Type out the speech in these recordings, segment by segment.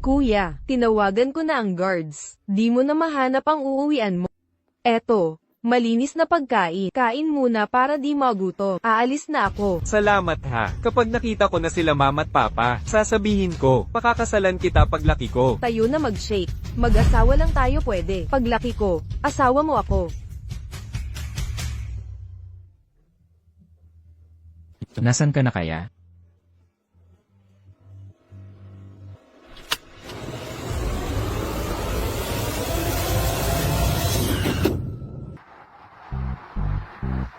Kuya, tinawagan ko na ang guards. Di mo na mahanap ang uuwian mo. Eto, malinis na pagkain. Kain muna para di magutom. Aalis na ako. Salamat ha. Kapag nakita ko na sila mama at papa, sasabihin ko, pakakasalan kita paglaki ko. Tayo na mag-shake. Mag-asawa lang tayo pwede. Paglaki ko, asawa mo ako. Nasaan ka na kaya?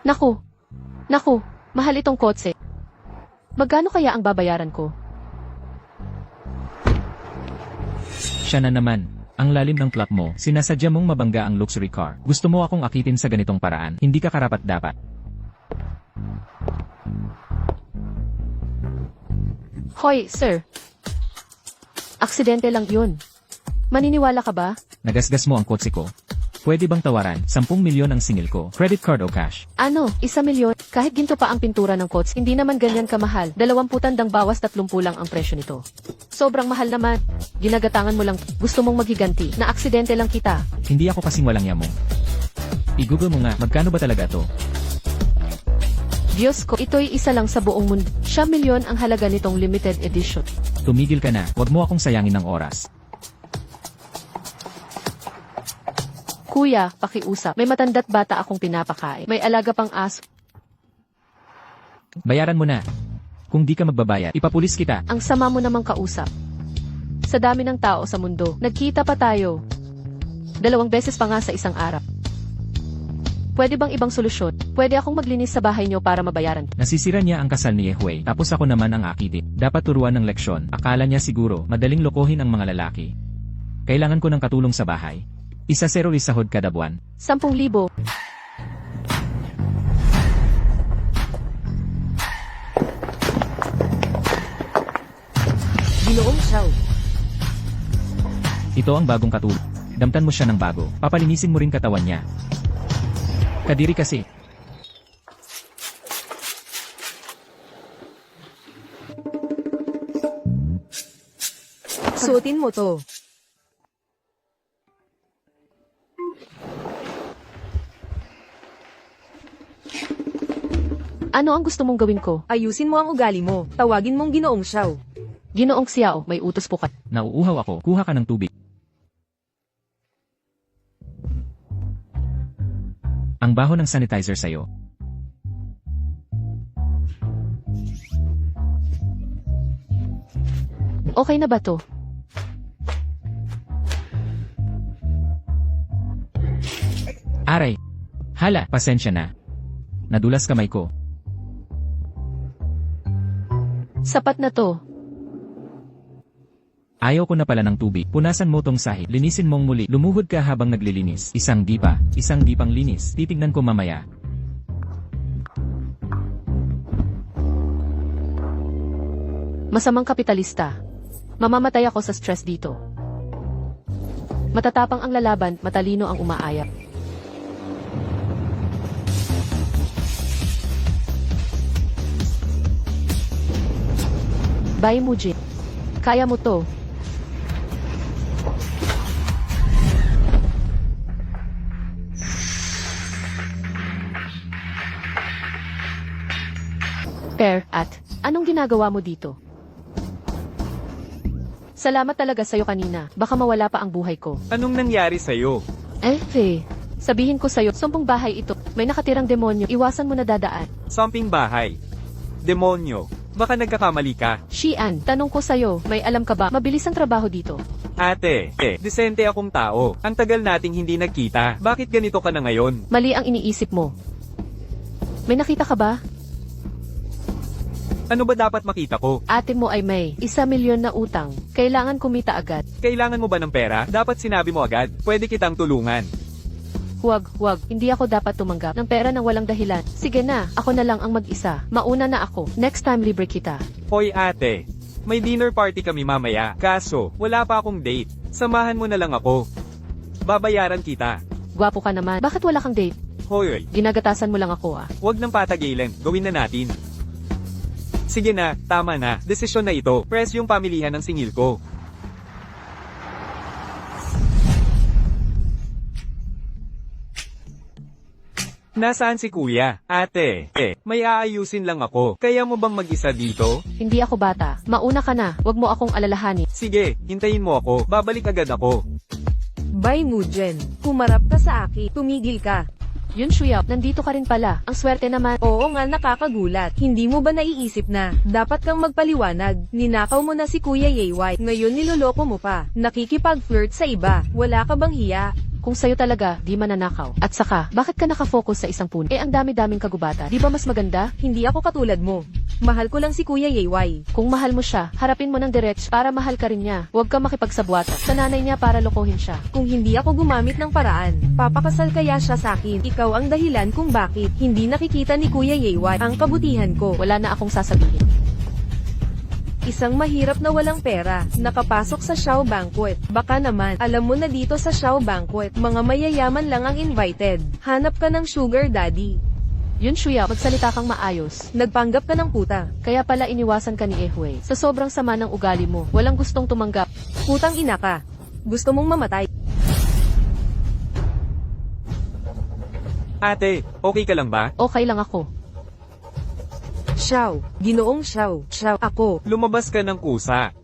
Naku, mahal itong kotse. Magkano kaya ang babayaran ko? Siya na naman. Ang lalim ng plot mo, sinasadya mong mabangga ang luxury car. Gusto mo akong akitin sa ganitong paraan, hindi ka karapat-dapat. Hoy, sir. Aksidente lang yun. Maniniwala ka ba? Nagasgas mo ang kotse ko. Pwede bang tawaran? 10 milyon ang singil ko. Credit card o cash? Ano, 1 milyon? Kahit ginto pa ang pintura ng kotse, hindi naman ganyan kamahal. 20 tandang bawas 30 lang ang presyo nito. Sobrang mahal naman. Ginagatangan mo lang. Gusto mong maghiganti. Na aksidente lang kita. Hindi ako kasing walang yamo. I-google mo nga, magkano ba talaga to? Diyos ko, ito'y isa lang sa buong mundo. 1 milyon ang halaga nitong limited edition. Tumigil ka na, huwag mo akong sayangin ng oras. Kuya, pakiusap. May matanda't bata akong pinapakain. May alaga pang aso. Bayaran mo na. Kung di ka magbabayad, ipapulis kita. Ang sama mo namang kausap. Sa dami ng tao sa mundo, nagkita pa tayo. 2 beses pa nga sa isang araw. Pwede bang ibang solusyon? Pwede akong maglinis sa bahay niyo para mabayaran. Nasisira niya ang kasal ni Yehweh, tapos ako naman ang akitin. Dapat turuan ng leksyon. Akala niya siguro, madaling lokohin ang mga lalaki. Kailangan ko ng katulong sa bahay. 1-0 isahod kada buwan. 10,000. Ginoong Xiao. Ito ang bagong katulong. Damtan mo siya ng bago. Papalinisin mo rin katawan niya. Kadiri kasi. Suotin mo to. Ano ang gusto mong gawin ko? Ayusin mo ang ugali mo. Tawagin mong Ginoong Xiao. Ginoong Xiao, may utos po ka. Nauuhaw ako. Kuha ka ng tubig. Ang baho ng sanitizer sa'yo. Okay na ba to? Aray! Hala, pasensya na. Nadulas kamay ko. Sapat na to. Ayaw ko na pala ng tubig. Punasan mo tong sahig. Linisin mong muli. Lumuhod ka habang naglilinis. Isang di pang linis. Titignan ko mamaya. Masamang kapitalista. Mamamatay ako sa stress dito. Matatapang ang lalaban, matalino ang umaayap. Bye, Mujin. Kaya mo to. Anong ginagawa mo dito? Salamat talaga sa'yo kanina. Baka mawala pa ang buhay ko. Anong nangyari sa'yo? Sabihin ko sa'yo, 10 bahay ito. May nakatirang demonyo. Iwasan mo na dadaan. Samping bahay. Demonyo. Baka nagkakamali ka. Xian, tanong ko sa'yo, may alam ka ba? Mabilis ang trabaho dito. Ate, disente akong tao. Ang tagal nating hindi nagkita. Bakit ganito ka na ngayon? Mali ang iniisip mo. May nakita ka ba? Ano ba dapat makita ko? Ate mo ay may 1 milyon na utang. Kailangan kumita agad. Kailangan mo ba ng pera? Dapat sinabi mo agad. Pwede kitang tulungan. Huwag. Hindi ako dapat tumanggap ng pera ng walang dahilan. Sige na, ako na lang ang mag-isa. Mauna na ako. Next time libre kita. Hoy ate, may dinner party kami mamaya. Kaso, wala pa akong date. Samahan mo na lang ako. Babayaran kita. Gwapo ka naman. Bakit wala kang date? Hoy, Ginagatasan mo lang ako ah. wag nang patagilan. Gawin na natin. Sige na, tama na. Desisyon na ito. Press yung pamilihan ng singil ko. Nasaan si kuya? Ate, may aayusin lang ako. Kaya mo bang mag-isa dito? Hindi ako bata. Mauna ka na. Huwag mo akong alalahanin. Sige, hintayin mo ako. Babalik agad ako. Bai Mujen, humarap ka sa akin. Tumigil ka. Yun Shuya, nandito ka rin pala. Ang swerte naman. Oo nga, nakakagulat. Hindi mo ba naiisip na dapat kang magpaliwanag? Ninakaw mo na si Kuya Yayway. Ngayon niloloko mo pa. Nakikipag-flirt sa iba. Wala ka bang hiya? Kung sa'yo talaga, di mananakaw. At saka, bakit ka nakafocus sa isang puno? Ang dami-daming kagubatan. Di ba mas maganda? Hindi ako katulad mo. Mahal ko lang si Kuya Yayway. Kung mahal mo siya, harapin mo ng direct para mahal ka rin niya. Huwag ka makipagsabwata sa nanay niya para lokohin siya. Kung hindi ako gumamit ng paraan, papakasal kaya siya sa akin. Ikaw ang dahilan kung bakit hindi nakikita ni Kuya Yayway ang kabutihan ko. Wala na akong sasabihin. Isang mahirap na walang pera, nakapasok sa Xiao Banquet. Baka naman, alam mo na dito sa Xiao Banquet, mga mayayaman lang ang invited. Hanap ka ng sugar daddy. Yun Shuya, magsalita kang maayos. Nagpanggap ka ng puta. Kaya pala iniwasan ka ni Ehway. Sa sobrang sama ng ugali mo, walang gustong tumanggap. Putang ina ka. Gusto mong mamatay. Ate, okay ka lang ba? Okay lang ako. Xiao, ginoong Xiao, Xiao, ako. Lumabas ka ng kusa.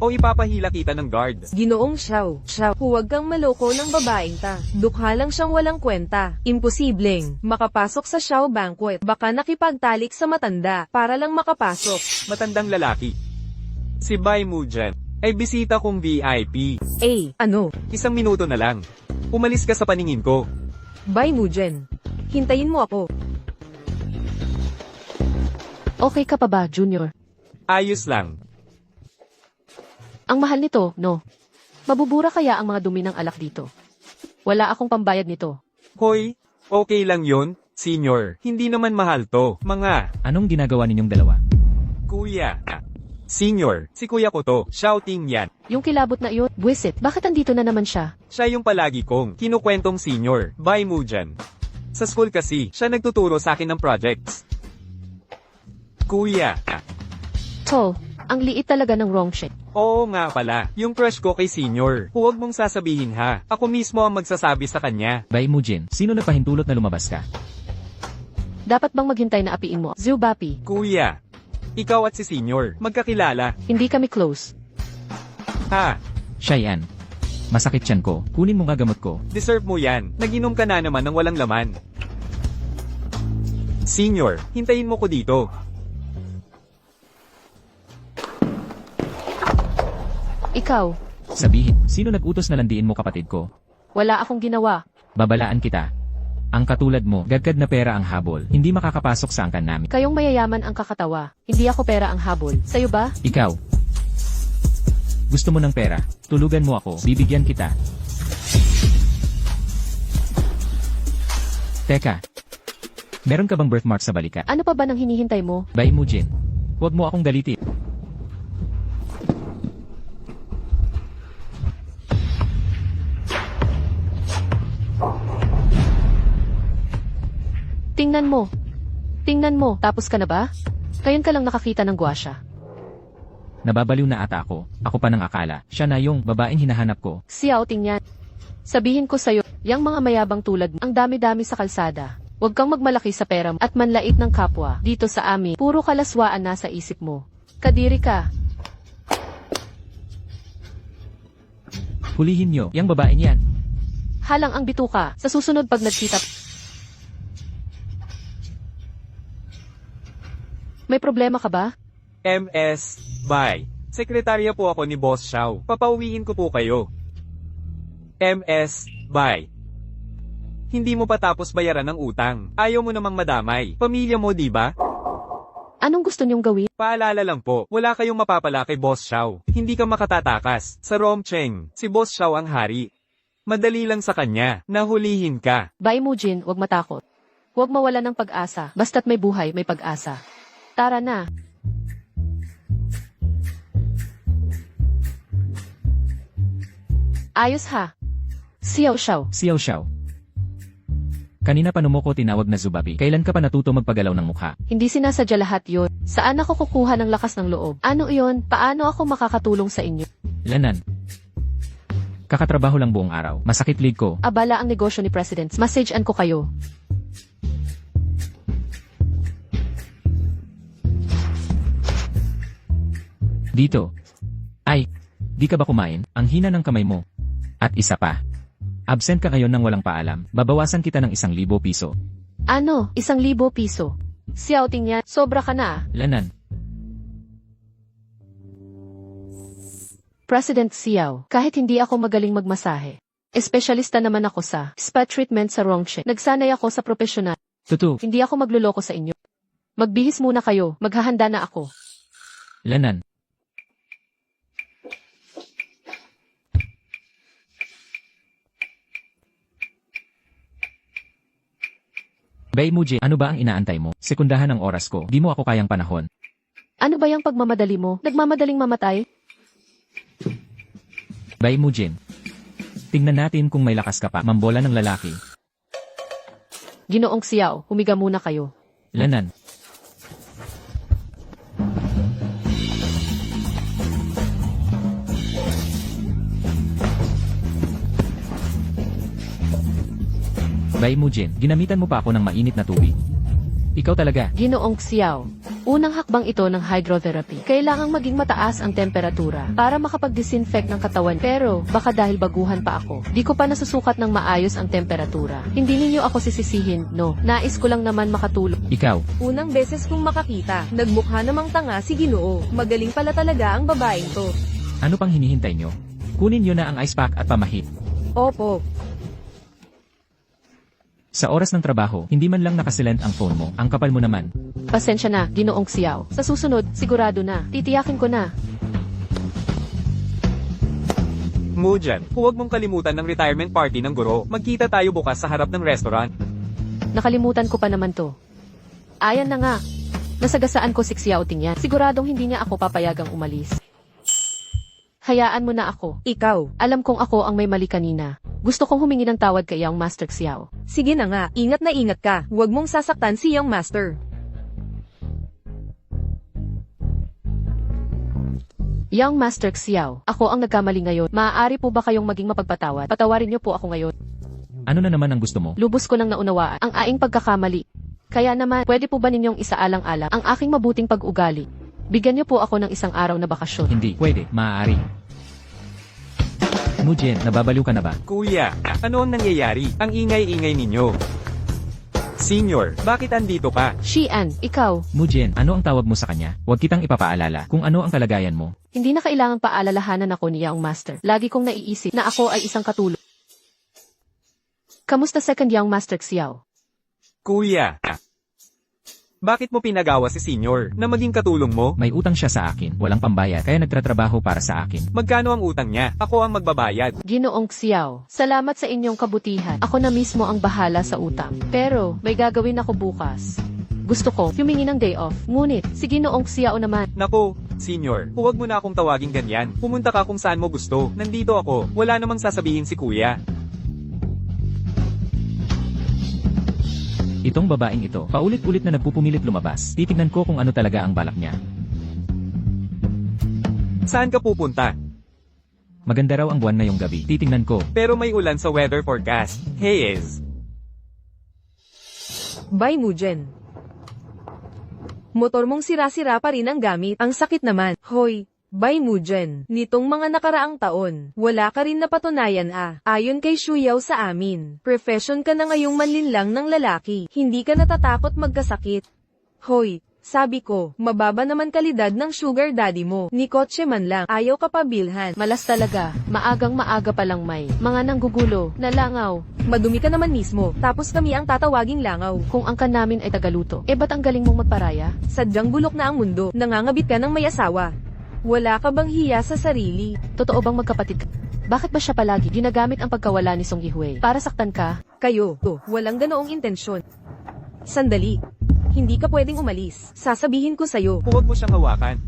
O ipapahila kita ng guard. Ginoong Xiao, Xiao, huwag kang maloko ng babaeng ta. Dukha lang siyang walang kwenta. Imposibleng makapasok sa Xiao Banquet. Baka nakipagtalik sa matanda para lang makapasok. Matandang lalaki. Si Bai Mujen ay bisita kong VIP. Ano? 1 minuto na lang. Umalis ka sa paningin ko. Bai Mujen. Hintayin mo ako. Okay ka pa ba, Junior? Ayos lang. Ang mahal nito, no? Mabubura kaya ang mga dumi ng alak dito? Wala akong pambayad nito. Hoy, okay lang yon, senior. Hindi naman mahal to. Mga, Anong ginagawa ninyong dalawa? kuya. Senior, si kuya ko to. Shouting yan. Yung kilabot na iyon, buwisit, bakit andito na naman siya? Siya yung palagi kong kinukwentong senior, Bai Mujen. Sa school kasi, siya nagtuturo sa akin ng projects. Kuya. Tol, ang liit talaga ng wrong shit. Oo nga pala, yung crush ko kay senior. Huwag mong sasabihin ha. Ako mismo ang magsasabi sa kanya. Bai Mujin, sino nagpahintulot na lumabas ka? Dapat bang maghintay na apiin mo? Zubapi, Kuya. Ikaw at si senior, magkakilala. hindi kami close. Ha? Siya yan. Masakit yan ko. Kunin mo nga gamot ko. Deserve mo yan. Naginom ka na naman ng walang laman. Senior, hintayin mo ko dito. Ikaw, Sabihin, sino nag-utos na landiin mo kapatid ko? wala akong ginawa. Babalaan kita. Ang katulad mo, gagad na pera ang habol. Hindi makakapasok sa angkan namin. Kayong mayayaman ang kakatawa. Hindi ako pera ang habol. Sa'yo ba? Ikaw. Gusto mo ng pera? Tulugan mo ako. Bibigyan kita. Teka. Meron ka bang birthmark sa balikat? Ano pa ba nang hinihintay mo? Bai Mujin. Huwag mo akong galitin. Tingnan mo. Tingnan mo. Tapos ka na ba? Ngayon ka lang nakakita ng gwasya. Nababaliw na ata ako. Ako pa nang akala. Siya na yung babaeng hinahanap ko. Si outing yan. Sabihin ko sa'yo, yang mga mayabang tulad mo, ang dami-dami sa kalsada. Huwag kang magmalaki sa pera at manlait ng kapwa. Dito sa amin, puro kalaswaan nasa isip mo. Kadiri ka. Hulihin nyo, yung babaeng yan. Halang ang bituka. Sa susunod pag nagkita. May problema ka ba? MS, Bai. Sekretarya po ako ni Boss Xiao. Papauwiin ko po kayo. MS, Bai. Hindi mo pa tapos bayaran ng utang. Ayaw mo namang madamay. Pamilya mo, di ba? Anong gusto niyong gawin? Paalala lang po, wala kayong mapapala kay Boss Xiao. Hindi ka makatatakas. Sa Romcheng, si Boss Xiao ang hari. Madali lang sa kanya, nahulihin ka. Bai Mujin, huwag matakot. Huwag mawala ng pag-asa. Basta't may buhay, may pag-asa. Tara na. Ayos ha. Xiao Xiao. Xiao Xiao. Kanina pa mo ko tinawag na Zubabi. Kailan ka pa natuto magpagalaw ng mukha? Hindi sinasadya lahat yon. Saan ako kukuha ng lakas ng loob? Ano iyon? Paano ako makakatulong sa inyo? Lanan. Kakatrabaho lang buong araw. Masakit lead ko. Abala ang negosyo ni President. Messagean ko kayo. Dito. Ay, di ka ba kumain? Ang hina ng kamay mo. At isa pa. Absent ka ngayon ng walang paalam. Babawasan kita ng 1,000 piso. Ano, 1,000 piso? Xiao Tingyan, sobra ka na. Lanan. President Xiao, kahit hindi ako magaling magmasahe. Espesyalista naman ako sa spa treatment sa Rongche. Nagsanay ako sa profesional. Tutu. Hindi ako magluloko sa inyo. Magbihis muna kayo, maghahanda na ako. Lanan. Bay Muji, ano ba ang inaantay mo? Sekundahan ang oras ko, di mo ako kayang panahon. Ano ba yung pagmamadali mo? Nagmamadaling mamatay? Bay Mujin. Tingnan natin kung may lakas ka pa, mambola ng lalaki. Ginoong Xiao, humiga muna kayo. Lanan. Bay Mujin, ginamitan mo pa ako ng mainit na tubig. Ikaw talaga. Ginoong Xiao, unang hakbang ito ng hydrotherapy. Kailangang maging mataas ang temperatura para makapag-disinfect ng katawan. Pero, baka dahil baguhan pa ako, di ko pa nasusukat ng maayos ang temperatura. Hindi ninyo ako sisisihin, no. Nais ko lang naman makatulong. Ikaw. Unang beses kong makakita, nagmukha namang tanga si Ginoo. Magaling pala talaga ang babaeng to. Ano pang hinihintay nyo? Kunin nyo na ang ice pack at pamahit. Opo. Sa oras ng trabaho, hindi man lang nakasilent ang phone mo. Ang kapal mo naman. Pasensya na, Ginoong Xiao. Sa susunod, sigurado na. Titiyakin ko na. Mujan, huwag mong kalimutan ng retirement party ng guro. Magkita tayo bukas sa harap ng restaurant. Nakalimutan ko pa naman to. Ayan na nga. Nasagasaan ko si Xiao Tingyan. Siguradong hindi niya ako papayagang umalis. Hayaan mo na ako. Ikaw. Alam kong ako ang may mali kanina. Gusto kong humingi ng tawad kay Young Master Xiao. Sige na nga, ingat na ingat ka. Huwag mong sasaktan si Young Master. Young Master Xiao, ako ang nagkamali ngayon. Maaari po ba kayong maging mapagpatawad? Patawarin niyo po ako ngayon. Ano na naman ang gusto mo? Lubos ko nang naunawaan ang aing pagkakamali. Kaya naman, pwede po ba ninyong isaalang-alang ang aking mabuting pag-ugali? Bigyan niyo po ako ng 1 araw na bakasyon. Hindi, pwede, maaari. Mujin, nababaliw ka na ba? Kuya, ano ang nangyayari? Ang ingay-ingay ninyo. Senior, bakit andito ka? Xian, ikaw, Mujin, ano ang tawag mo sa kanya? Huwag kitang ipapaalala kung ano ang kalagayan mo. hindi na kailangang paalalahanan ako ni Young Master. Lagi kong naiisip na ako ay isang katulong. Kamusta second Young Master Xiao? Kuya, bakit mo pinagawa si Senior na maging katulong mo? May utang siya sa akin, walang pambayad, kaya nagtatrabaho para sa akin. Magkano ang utang niya? Ako ang magbabayad. Ginoong Xiao, salamat sa inyong kabutihan. Ako na mismo ang bahala sa utang. Pero, may gagawin ako bukas. Gusto ko, humingi ng day off. Ngunit, si Ginoong Xiao naman. Nako, Senior, huwag mo na akong tawaging ganyan. Pumunta ka kung saan mo gusto. Nandito ako. Wala namang sasabihin si Kuya. Itong babaeng ito, paulit-ulit na nagpupumilit lumabas. Titignan ko kung ano talaga ang balak niya. Saan ka pupunta? Maganda raw ang buwan ngayong gabi. Titignan ko. Pero may ulan sa weather forecast. Hayes. Bye Mujen. Motor mong sira-sira pa rin ang gamit. Ang sakit naman. Hoy. Bye Mujen. Nitong mga nakaraang taon, wala ka rin napatunayan Ayon kay Shuyaw sa amin, profession ka na ngayong manlinlang ng lalaki. Hindi ka natatakot magkasakit. Hoy, sabi ko, mababa naman kalidad ng sugar daddy mo. Ni kotse man lang, ayaw ka pa bilhan. Malas talaga, maagang maaga pa lang may mga nanggugulo, nalangaw. Madumi ka naman mismo, tapos kami ang tatawaging langaw. Kung angkan namin ay tagaluto, ba't ang galing mong magparaya? Sadyang bulok na ang mundo, nangangabit ka ng may asawa. Wala ka bang hiya sa sarili? Totoo bang magkapatid ka? Bakit ba siya palagi ginagamit ang pagkawala ni Song Yihui para saktan ka? Kayo, walang ganoong intensyon. Sandali. Hindi ka pwedeng umalis. Sasabihin ko sa'yo. Huwag mo siyang hawakan.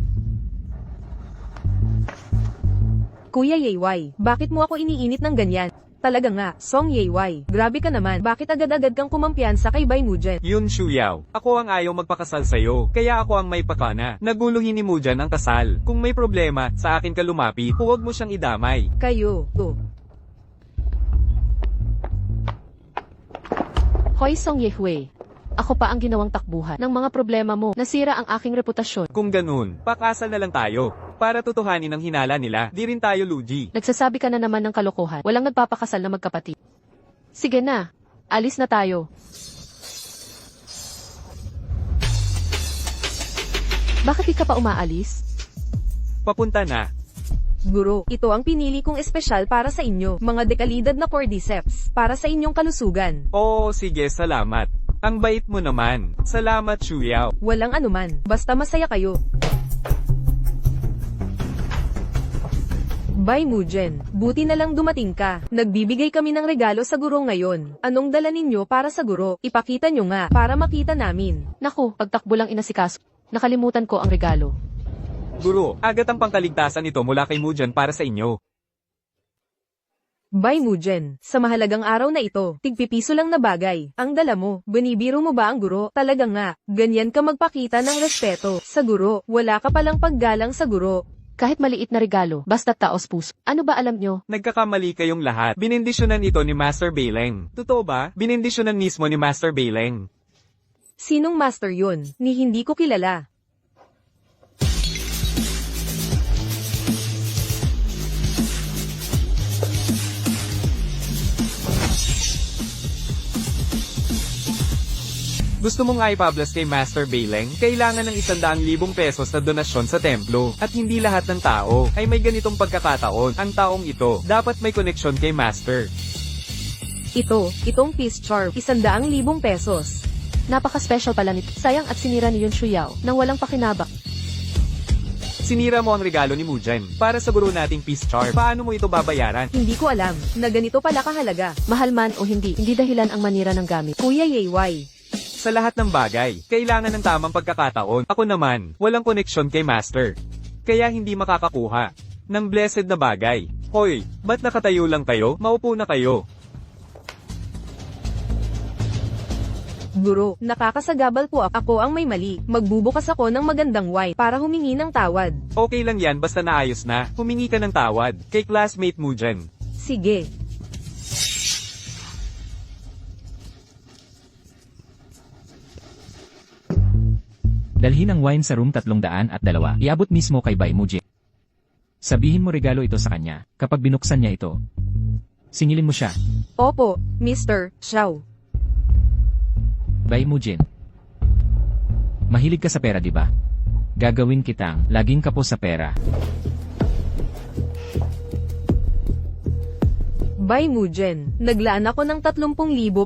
Kuya Yeyway, bakit mo ako iniinit ng ganyan? Talaga nga, Song Yeyway, grabe ka naman. Bakit agad-agad kang kumampiyansa kay Bai Mujen? Yun Shuyaw. Ako ang ayaw magpakasal sa'yo. Kaya ako ang may pakana. Naguluhin ni Mujan ang kasal. Kung may problema, sa akin ka lumapit. Huwag mo siyang idamay. Kayo, Ako'y Song Yehui. Ako pa ang ginawang takbuhan ng mga problema mo. Nasira ang aking reputasyon. Kung ganun, pakasal na lang tayo. Para tutuhanin ang hinala nila, di rin tayo lugi. Nagsasabi ka na naman ng kalokohan. Walang nagpapakasal na magkapatid. Sige na. Alis na tayo. Bakit di ka pa umaalis? Papunta na. Guro, ito ang pinili kong espesyal para sa inyo, mga dekalidad na cordyceps, para sa inyong kalusugan. Oo, sige, salamat. Ang bait mo naman. Salamat, Shuyao. Walang anuman, basta masaya kayo. Bye Mujen, buti na lang dumating ka. Nagbibigay kami ng regalo sa guro ngayon. Anong dala ninyo para sa guro? Ipakita nyo nga, para makita namin. Naku, pagtakbo lang inasikaso. Nakalimutan ko ang regalo. Guro, agad ang pangkaligtasan nito mula kay Mujan para sa inyo. Bye Mujen, sa mahalagang araw na ito, tigpipiso lang na bagay. Ang dala mo, binibiro mo ba ang guro? Talaga nga, ganyan ka magpakita ng respeto. Sa guro, wala ka palang paggalang sa guro. Kahit maliit na regalo, basta taos puso. Ano ba alam nyo? Nagkakamali kayong lahat. Binindisyonan ito ni Master Baileng. Totoo ba? Binindisyonan mismo ni Master Baileng. Sinong master yun? Ni hindi ko kilala. Gusto mong nga ipabless kay Master Baileng? Kailangan ng 100,000 pesos na donasyon sa templo. At hindi lahat ng tao ay may ganitong pagkakataon. Ang taong ito, dapat may koneksyon kay Master. Itong peace charm, 100,000 pesos. Napaka-special pala nito. Sayang at sinira ni Yun Shuyao nang walang pakinabang. Sinira mo ang regalo ni Mujan para sa guro nating peace charm. Paano mo ito babayaran? Hindi ko alam, na ganito pala kahalaga. Mahal man o hindi dahilan ang manira ng gamit. Kuya Yeyway. Sa lahat ng bagay, kailangan ng tamang pagkakataon. Ako naman, walang koneksyon kay Master. Kaya hindi makakakuha ng blessed na bagay. Hoy, ba't nakatayo lang kayo? Maupo na kayo. Guro, nakakasagabal po ako ang may mali. Magbubukas ako ng magandang wine para humingi ng tawad. Okay lang yan basta naayos na. Humingi ka ng tawad kay classmate Mujan. Sige. Dalhin ang wine sa room 302. Iabot mismo kay Bai Mujin. Sabihin mo regalo ito sa kanya. Kapag binuksan niya ito, singilin mo siya. Opo, Mr. Xiao. Bai Mujin. Mahilig ka sa pera, di ba? Gagawin kitang laging kapos sa pera. Bye Mujen, naglaan ako ng 30,000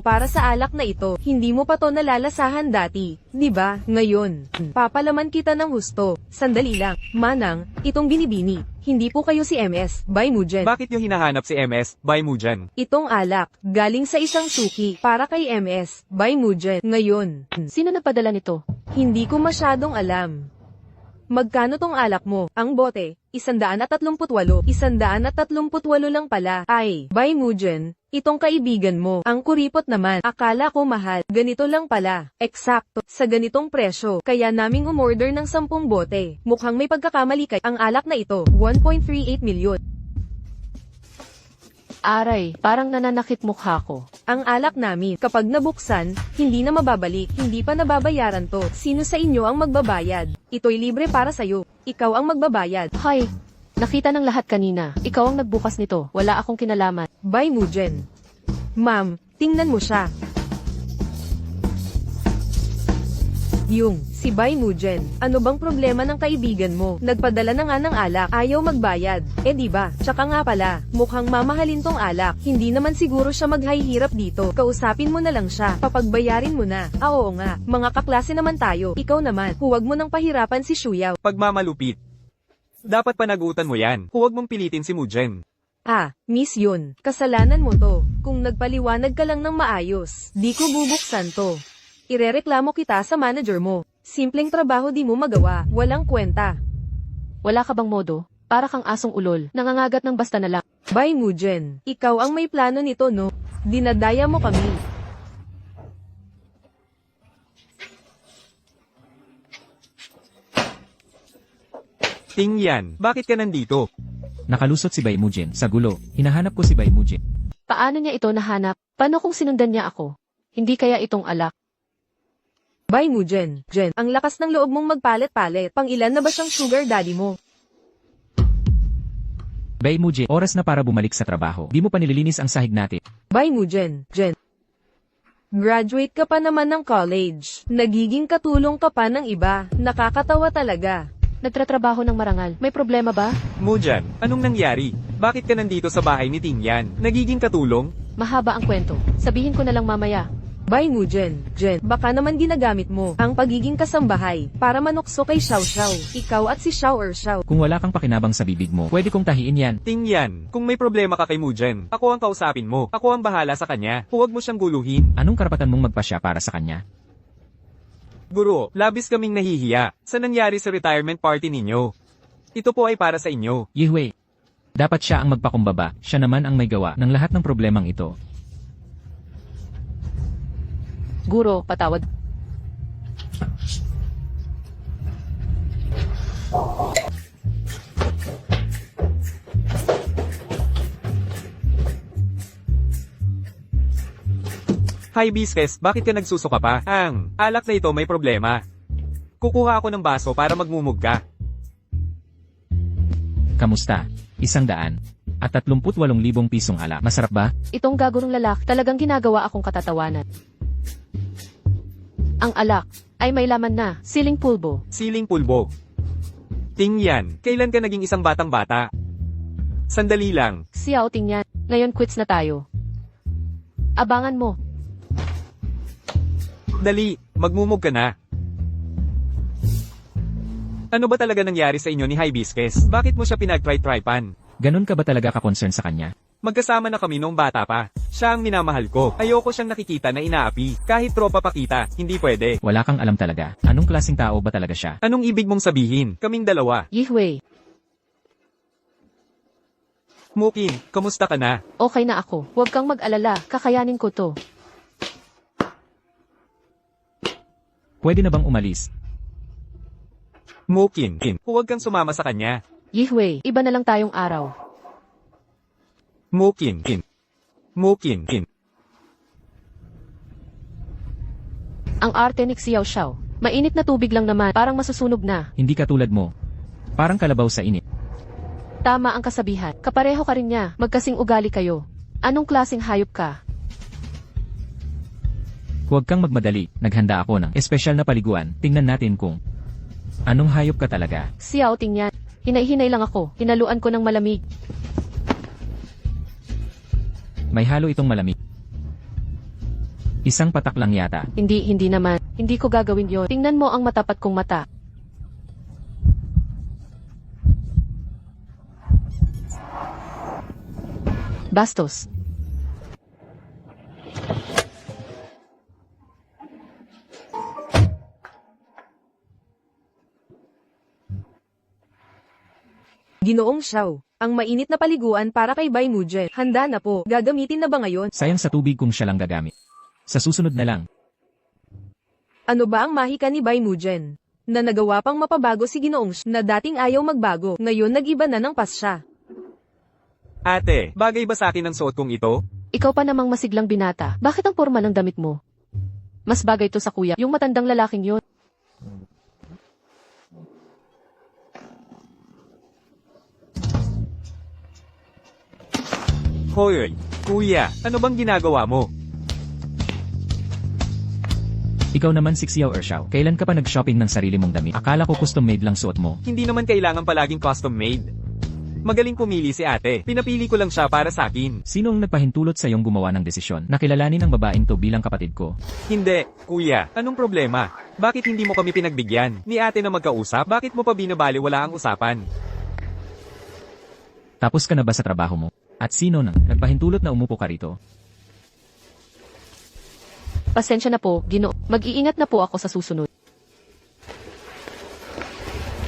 para sa alak na ito. Hindi mo pa to nalalasahan dati, di ba? Ngayon, papalaman kita ng husto. Sandali lang, Manang, itong binibini. Hindi po kayo si MS, Bye Mujen. Bakit nyo hinahanap si MS, Bai Mujan? Itong alak, galing sa isang suki, para kay MS, Bye Mujen. Ngayon, Sino nagpadala nito? hindi ko masyadong alam. Magkano tong alak mo? Ang bote, 138. 138 lang pala. Ay, Bye Mujen, itong kaibigan mo. Ang kuripot naman. Akala ko mahal. Ganito lang pala. Eksakto. Sa ganitong presyo. Kaya naming umorder ng 10 bote. Mukhang may pagkakamali kay. Ang alak na ito, 1.38 milyon. Aray, parang nananakit mukha ko. Ang alak namin, kapag nabuksan, hindi na mababalik, hindi pa nababayaran to. Sino sa inyo ang magbabayad? Ito'y libre para sa'yo. Ikaw ang magbabayad. Hay, nakita ng lahat kanina. Ikaw ang nagbukas nito. Wala akong kinalaman. Bye Mujen. Ma'am, tingnan mo siya. Yung, si Bai Mujen, ano bang problema ng kaibigan mo? Nagpadala na nga ng alak, ayaw magbayad. Eh di ba? Tsaka nga pala, mukhang mamahalin tong alak. Hindi naman siguro siya maghahirap dito. Kausapin mo na lang siya, papagbayarin mo na. Ah oo nga, mga kaklase naman tayo. Ikaw naman, huwag mo nang pahirapan si Shuyao. Pagmamalupit. Dapat panagutan mo yan. Huwag mong pilitin si Mujan. Ah, miss yun. Kasalanan mo to. Kung nagpaliwanag ka lang ng maayos, di ko bubuksan to. Irereklamo kita sa manager mo. Simpleng trabaho di mo magawa, walang kwenta. Wala ka bang modo? Para kang asong ulol, nangangagat ng basta na lang. Bye Mujen, ikaw ang may plano nito no? Dinadaya mo kami. Ting yan, bakit ka nandito? Nakalusot si Bai Mujin sa gulo. Hinahanap ko si Bai Mujin. Paano niya ito nahanap? Paano kung sinundan niya ako? Hindi kaya itong alak. Bay mo, Jen. Jen, ang lakas ng loob mong magpalit-palit. Pang ilan na ba siyang sugar daddy mo? Bay Muje, oras na para bumalik sa trabaho. Di mo pa nililinis ang sahig natin. Bay mo, Jen. Jen. Graduate ka pa naman ng college. Nagiging katulong ka pa ng iba. Nakakatawa talaga. Nagtratrabaho ng marangal. May problema ba? Mujan, anong nangyari? Bakit ka nandito sa bahay ni Tingyan? Nagiging katulong? Mahaba ang kwento. Sabihin ko na lang mamaya. Bay mo, Jen. Jen, baka naman ginagamit mo ang pagiging kasambahay para manukso kay Xiao Xiao. Ikaw at si Xiao or Xiao. Kung wala kang pakinabang sa bibig mo, pwede kong tahiin yan. Tingyan, kung may problema ka kay Mujan, ako ang kausapin mo. Ako ang bahala sa kanya. Huwag mo siyang guluhin. Anong karapatan mong magpasya para sa kanya? Guro, labis kaming nahihiya sa nangyari sa retirement party ninyo. Ito po ay para sa inyo. Yihwei. Dapat siya ang magpakumbaba, siya naman ang may gawa ng lahat ng problemang ito. Guro, patawad. Hibiscus, bakit ka nagsusuka pa? Ang alak na ito may problema. Kukuha ako ng baso para magmumug ka. Kamusta? 100 at 38,000 pisong alak. Masarap ba? Itong gagurong lalaki talagang ginagawa akong katatawanan. Ang alak ay may laman na siling pulbo. Siling pulbo. Tingyan, kailan ka naging isang batang-bata? Sandali lang. Si outing yan. Ngayon quits na tayo. Abangan mo. Dali, magmumug ka na. Ano ba talaga nangyari sa inyo ni Hibiscus? Bakit mo siya pinag-try-trypan? Ganon ka ba talaga ka-concern sa kanya? Magkasama na kami noong bata pa. Siya ang minamahal ko. Ayoko siyang nakikita na inaapi. Kahit tropa pa kita, hindi pwede. Wala kang alam talaga. Anong klaseng tao ba talaga siya? Anong ibig mong sabihin? Kaming dalawa. Yihwei, Mukin, kamusta ka na? okay na ako. Huwag kang mag-alala. Kakayanin ko to. Pwede na bang umalis? Mukin, huwag kang sumama sa kanya. Yihwei, iba na lang tayong araw. Mukin. Ang arte ni Xiao Xiao. Mainit na tubig lang naman, parang masusunog na. Hindi ka tulad mo. Parang kalabaw sa init. Tama ang kasabihan. Kapareho ka rin niya. Magkasing ugali kayo. Anong klaseng hayop ka? Huwag kang magmadali. Naghanda ako ng espesyal na paliguan. Tingnan natin kung anong hayop ka talaga. Si outing yan. Hinay-hinay lang ako. Hinaluan ko ng malamig. May halo itong malamig. Isang patak lang yata. Hindi naman. Hindi ko gagawin yon. Tingnan mo ang matapat kong mata. Bastos. Ginoong Xiao, ang mainit na paliguan para kay Bai Mujen. Handa na po. Gagamitin na ba ngayon? Sayang sa tubig kung siya lang gagamit. Sa susunod na lang. Ano ba ang mahika ni Bai Mujen? Na nagawa pang mapabago si Ginoong Xiao na dating ayaw magbago. Ngayon nag-iba na ng pasya. Ate, bagay ba sa akin ang suot kong ito? Ikaw pa namang masiglang binata. Bakit ang porma ng damit mo? Mas bagay to sa kuya. Yung matandang lalaking yun. Hoy, kuya, ano bang ginagawa mo? Ikaw naman si Xiao or Xiao. Kailan ka pa nag-shopping ng sarili mong damit? Akala ko custom made lang suot mo. Hindi naman kailangan palaging custom made. Magaling pumili si ate. Pinapili ko lang siya para sa akin. Sino ang nagpahintulot sa iyong gumawa ng desisyon? Nakilalanin ang babaeng to bilang kapatid ko. Hindi, kuya. Anong problema? Bakit hindi mo kami pinagbigyan? Ni ate na magkausap? Bakit mo pa binabaliwala ang usapan? Tapos ka na ba sa trabaho mo? At sino nang nagpahintulot na umupo ka rito? Pasensya na po, Gino. Mag-iingat na po ako sa susunod.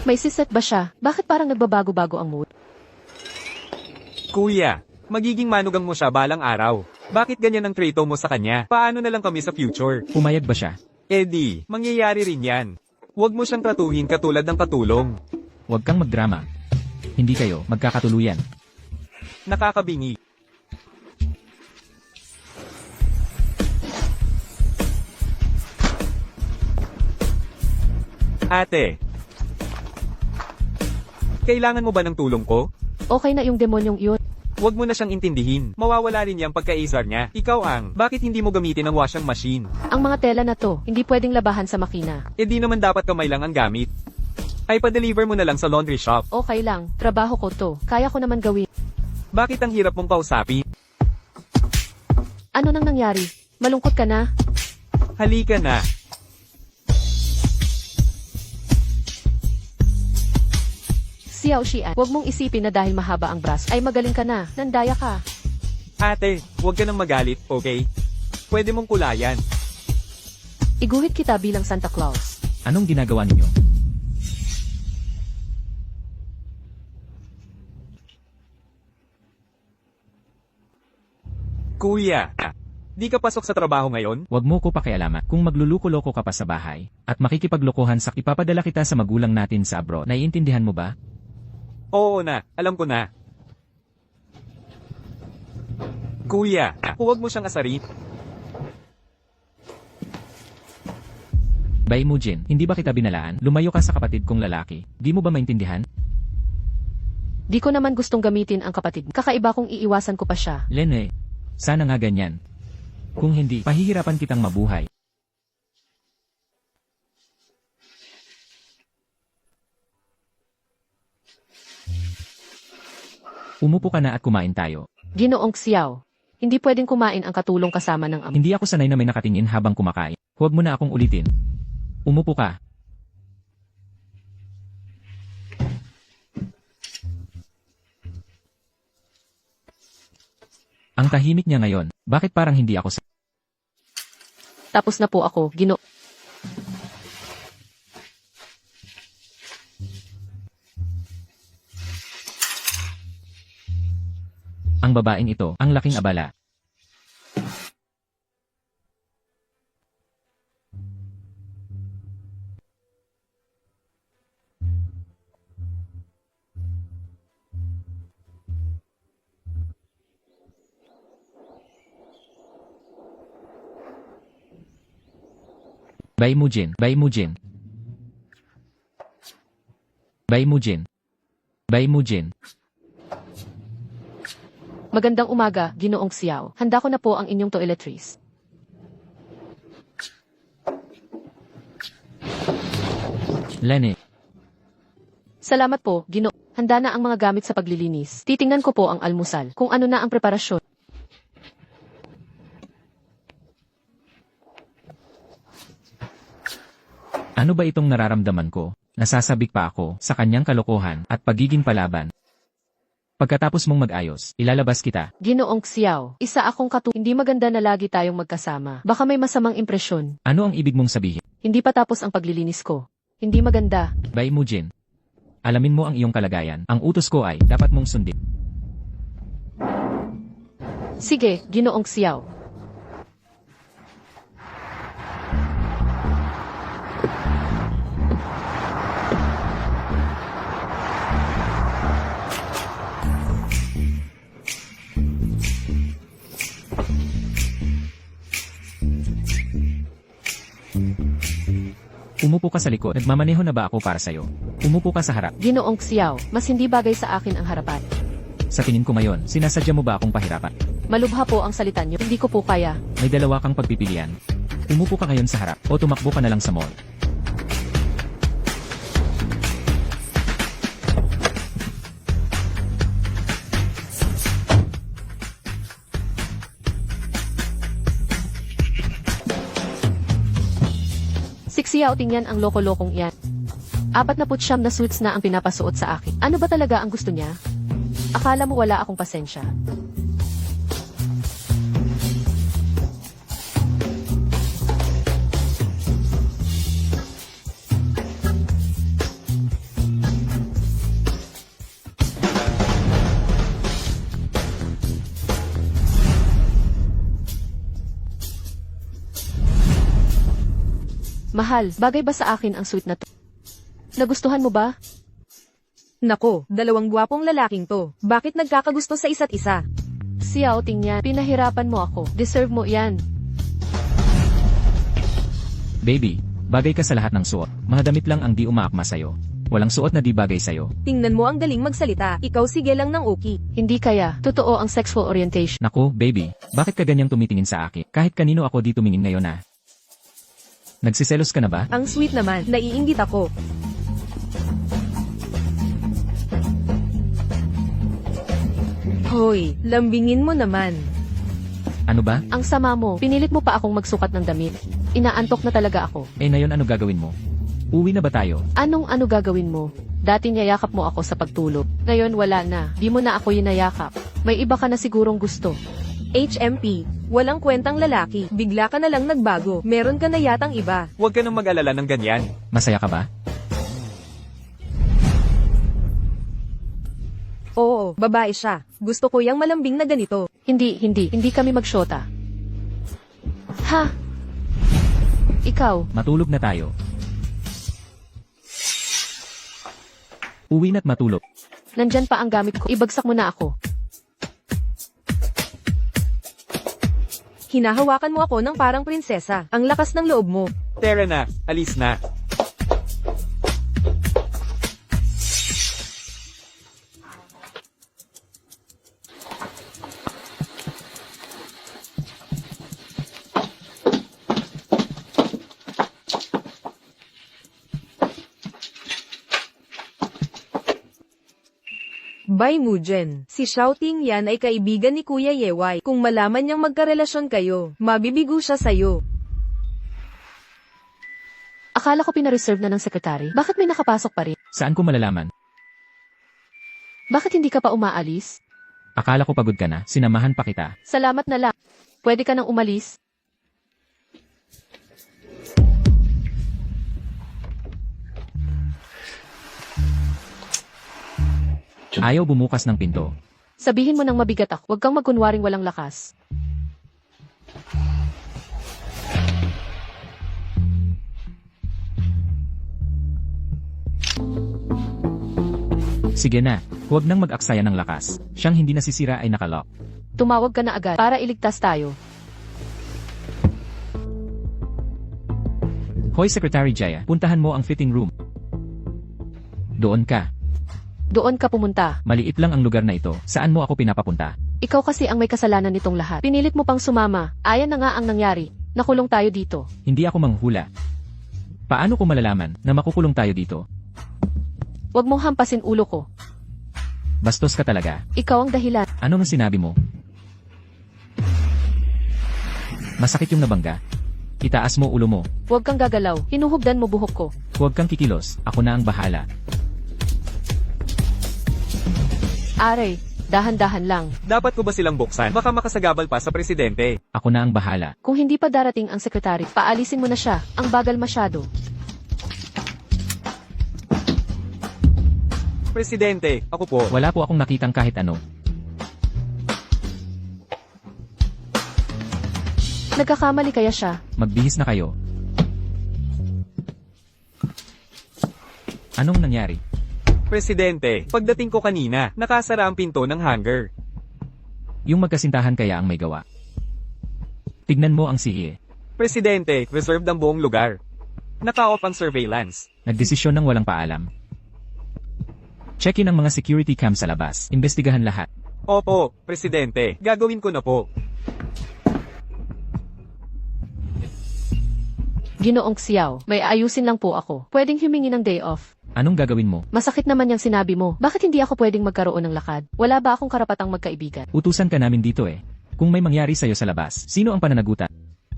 May siset ba siya? Bakit parang nagbabago-bago ang mood? Kuya, magiging manugang mo siya balang araw. Bakit ganyan ang treto mo sa kanya? Paano na lang kami sa future? Pumayag ba siya? Eddie, mangyayari rin yan. Huwag mo siyang tratuhin katulad ng katulong. Huwag kang magdrama. Hindi kayo magkakatuluyan. Nakakabingi. Ate. Kailangan mo ba ng tulong ko? Okay na yung demonyong iyon. Huwag mo na siyang intindihin. Mawawala rin yung pagka-azar niya. Ikaw bakit hindi mo gamitin ang washing machine? Ang mga tela na to, hindi pwedeng labahan sa makina. Eh di naman dapat kamay lang ang gamit. Ay pa-deliver mo na lang sa laundry shop. Okay lang, trabaho ko to. Kaya ko naman gawin. Bakit ang hirap mong kausapin? Ano nang nangyari? Malungkot ka na? Halika na. Xiao Xian, huwag mong isipin na dahil mahaba ang braso ay magaling ka na. Nandaya ka. Ate, huwag ka nang magalit, okay? Pwede mong kulayan. Iguhit kita bilang Santa Claus. Anong ginagawa ninyo? Kuya, di ka pasok sa trabaho ngayon? Huwag mo ko pakialaman. Kung magluluko-loko ka pa sa bahay, at makikipaglokohan sa ipapadala kita sa magulang natin sa abroad, naiintindihan mo ba? Oo na, alam ko na. Kuya, huwag mo siyang asarin. Bay mo Jin, hindi ba kita binalaan? Lumayo ka sa kapatid kong lalaki. Di mo ba maintindihan? Di ko naman gustong gamitin ang kapatid. Kakaiba kung iiwasan ko pa siya. Lene, sana nga ganyan. Kung hindi, pahihirapan kitang mabuhay. Umupo ka na at kumain tayo. Ginoong Xiao, hindi pwedeng kumain ang katulong kasama ng ama. Hindi ako sanay na may nakatingin habang kumakain. Huwag mo na akong ulitin. Umupo ka. Ang tahimik niya ngayon, bakit parang hindi ako sa... Tapos na po ako, Gino. Ang babaeng ito, ang laking abala. Bay mo Jin, Bay mo Jin. Bay mo Jin. Bay mo Jin. Magandang umaga, Ginoong Xiao. Handa ko na po ang inyong toiletries. Lene, Salamat po, Gino. Handa na ang mga gamit sa paglilinis. Titingnan ko po ang almusal, kung ano na ang preparasyon. ano ba itong nararamdaman ko? Nasasabik pa ako sa kanyang kalokohan at pagiging palaban. Pagkatapos mong mag-ayos, ilalabas kita. Ginoong Xiao, isa akong hindi maganda na lagi tayong magkasama. Baka may masamang impresyon. Ano ang ibig mong sabihin? Hindi pa tapos ang paglilinis ko. Hindi maganda. Bay mo Jin. Alamin mo ang iyong kalagayan. Ang utos ko ay dapat mong sundin. Sige, Ginoong Xiao. Umupo ka sa likod. Nagmamaneho na ba ako para sa'yo? Umupo ka sa harap. Ginoong Xiao, mas hindi bagay sa akin ang harapan. Sa tingin ko ngayon, sinasadya mo ba akong pahirapan? Malubha po ang salita niyo. Hindi ko po kaya. May dalawa kang pagpipilian. Umupo ka ngayon sa harap o tumakbo ka na lang sa mall. Si Xiao, tingnan ang loko-lokong iyan. 49 na suits na ang pinapasuot sa akin. Ano ba talaga ang gusto niya? Akala mo wala akong pasensya. Mahal, bagay ba sa akin ang suit na to? Nagustuhan mo ba? Nako, dalawang gwapong lalaking to. Bakit nagkakagusto sa isa't isa? Xiao, tingnan. Pinahirapan mo ako. Deserve mo yan. Baby, Bagay ka sa lahat ng suot. Mga damit lang ang di umaakma sa'yo. Walang suot na di bagay sa'yo. Tingnan mo ang galing magsalita. Ikaw sige lang ng okay. Hindi kaya. Totoo ang sexual orientation. Naku, baby, bakit ka ganyang tumitingin sa akin? Kahit kanino ako di tumingin ngayon ah. Nagsiselos ka na ba? Ang sweet naman, naiinggit ako. Hoy, lambingin mo naman. Ano ba? Ang sama mo, pinilit mo pa akong magsukat ng damit. Inaantok na talaga ako. Eh ngayon ano gagawin mo? Uwi na ba tayo? Ano gagawin mo? Dati niyayakap mo ako sa pagtulog. Ngayon wala na. Di mo na ako yinayakap. May iba ka na sigurong gusto. HMP, walang kwentang lalaki. Bigla ka na lang nagbago. Meron ka na yatang iba. Huwag ka nang mag-alala ng ganyan. Masaya ka ba? Oo, babae siya. Gusto ko yung malambing na ganito. Hindi kami magsyota. Ha? Ikaw, Matulog na tayo. Uwi na't matulog. nandyan pa ang gamit ko. Ibagsak mo na ako. Hinahawakan mo ako ng parang prinsesa. Ang lakas ng loob mo. Tara na, alis na. By Mujen, si Xiaoting yan ay kaibigan ni Kuya Yewai. Kung malaman niyang magkarelasyon kayo, mabibigo siya sa'yo. Akala ko pinareserve na ng sekretary. Bakit may nakapasok pa rin? Saan ko malalaman? Bakit hindi ka pa umaalis? Akala ko pagod ka na, sinamahan pa kita. Salamat na lang. Pwede ka nang umalis? Ayaw bumukas ng pinto. Sabihin mo nang mabigat ako. Huwag kang magkunwaring walang lakas. Sige na, huwag nang mag-aksaya ng lakas. Siyang hindi nasisira ay nakalock. Tumawag ka na agad para iligtas tayo. Hoy Secretary Jaya, puntahan mo ang fitting room. Doon ka. Doon ka pumunta. Maliit lang ang lugar na ito. Saan mo ako pinapapunta? Ikaw kasi ang may kasalanan nitong lahat. Pinilit mo pang sumama. Ayan na nga ang nangyari. Nakulong tayo dito. Hindi ako manghula. Paano ko malalaman na makukulong tayo dito? Huwag mong hampasin ulo ko. Bastos ka talaga. Ikaw ang dahilan. Ano ang sinabi mo? Masakit yung nabangga. Itaas mo ulo mo. Huwag kang gagalaw. Hinuhubdan mo buhok ko. Huwag kang kikilos. Ako na ang bahala. Aray, dahan-dahan lang. Dapat ko ba silang buksan? Baka makasagabal pa sa presidente. Ako na ang bahala. Kung hindi pa darating ang sekretary, paalisin mo na siya. Ang bagal masyado. Presidente, ako po. Wala po akong nakitang kahit ano. Nagkakamali kaya siya. Magbihis na kayo. Anong nangyari? Presidente, pagdating ko kanina, nakasara ang pinto ng hangar. Yung magkasintahan kaya ang may gawa. Tignan mo ang CE. Presidente, reserved ang buong lugar. Naka-off ang surveillance. Nagdesisyon ng walang paalam. Check-in ang mga security cam sa labas. Imbestigahan lahat. Opo, Presidente, gagawin ko na po. Ginoong Xiao, may ayusin lang po ako. Pwedeng humingi ng day off. Anong gagawin mo? Masakit naman yung sinabi mo. Bakit hindi ako pwedeng magkaroon ng lakad? Wala ba akong karapatang magkaibigan? Utusan ka namin dito eh. Kung may mangyari sa'yo sa labas, sino ang pananagutan?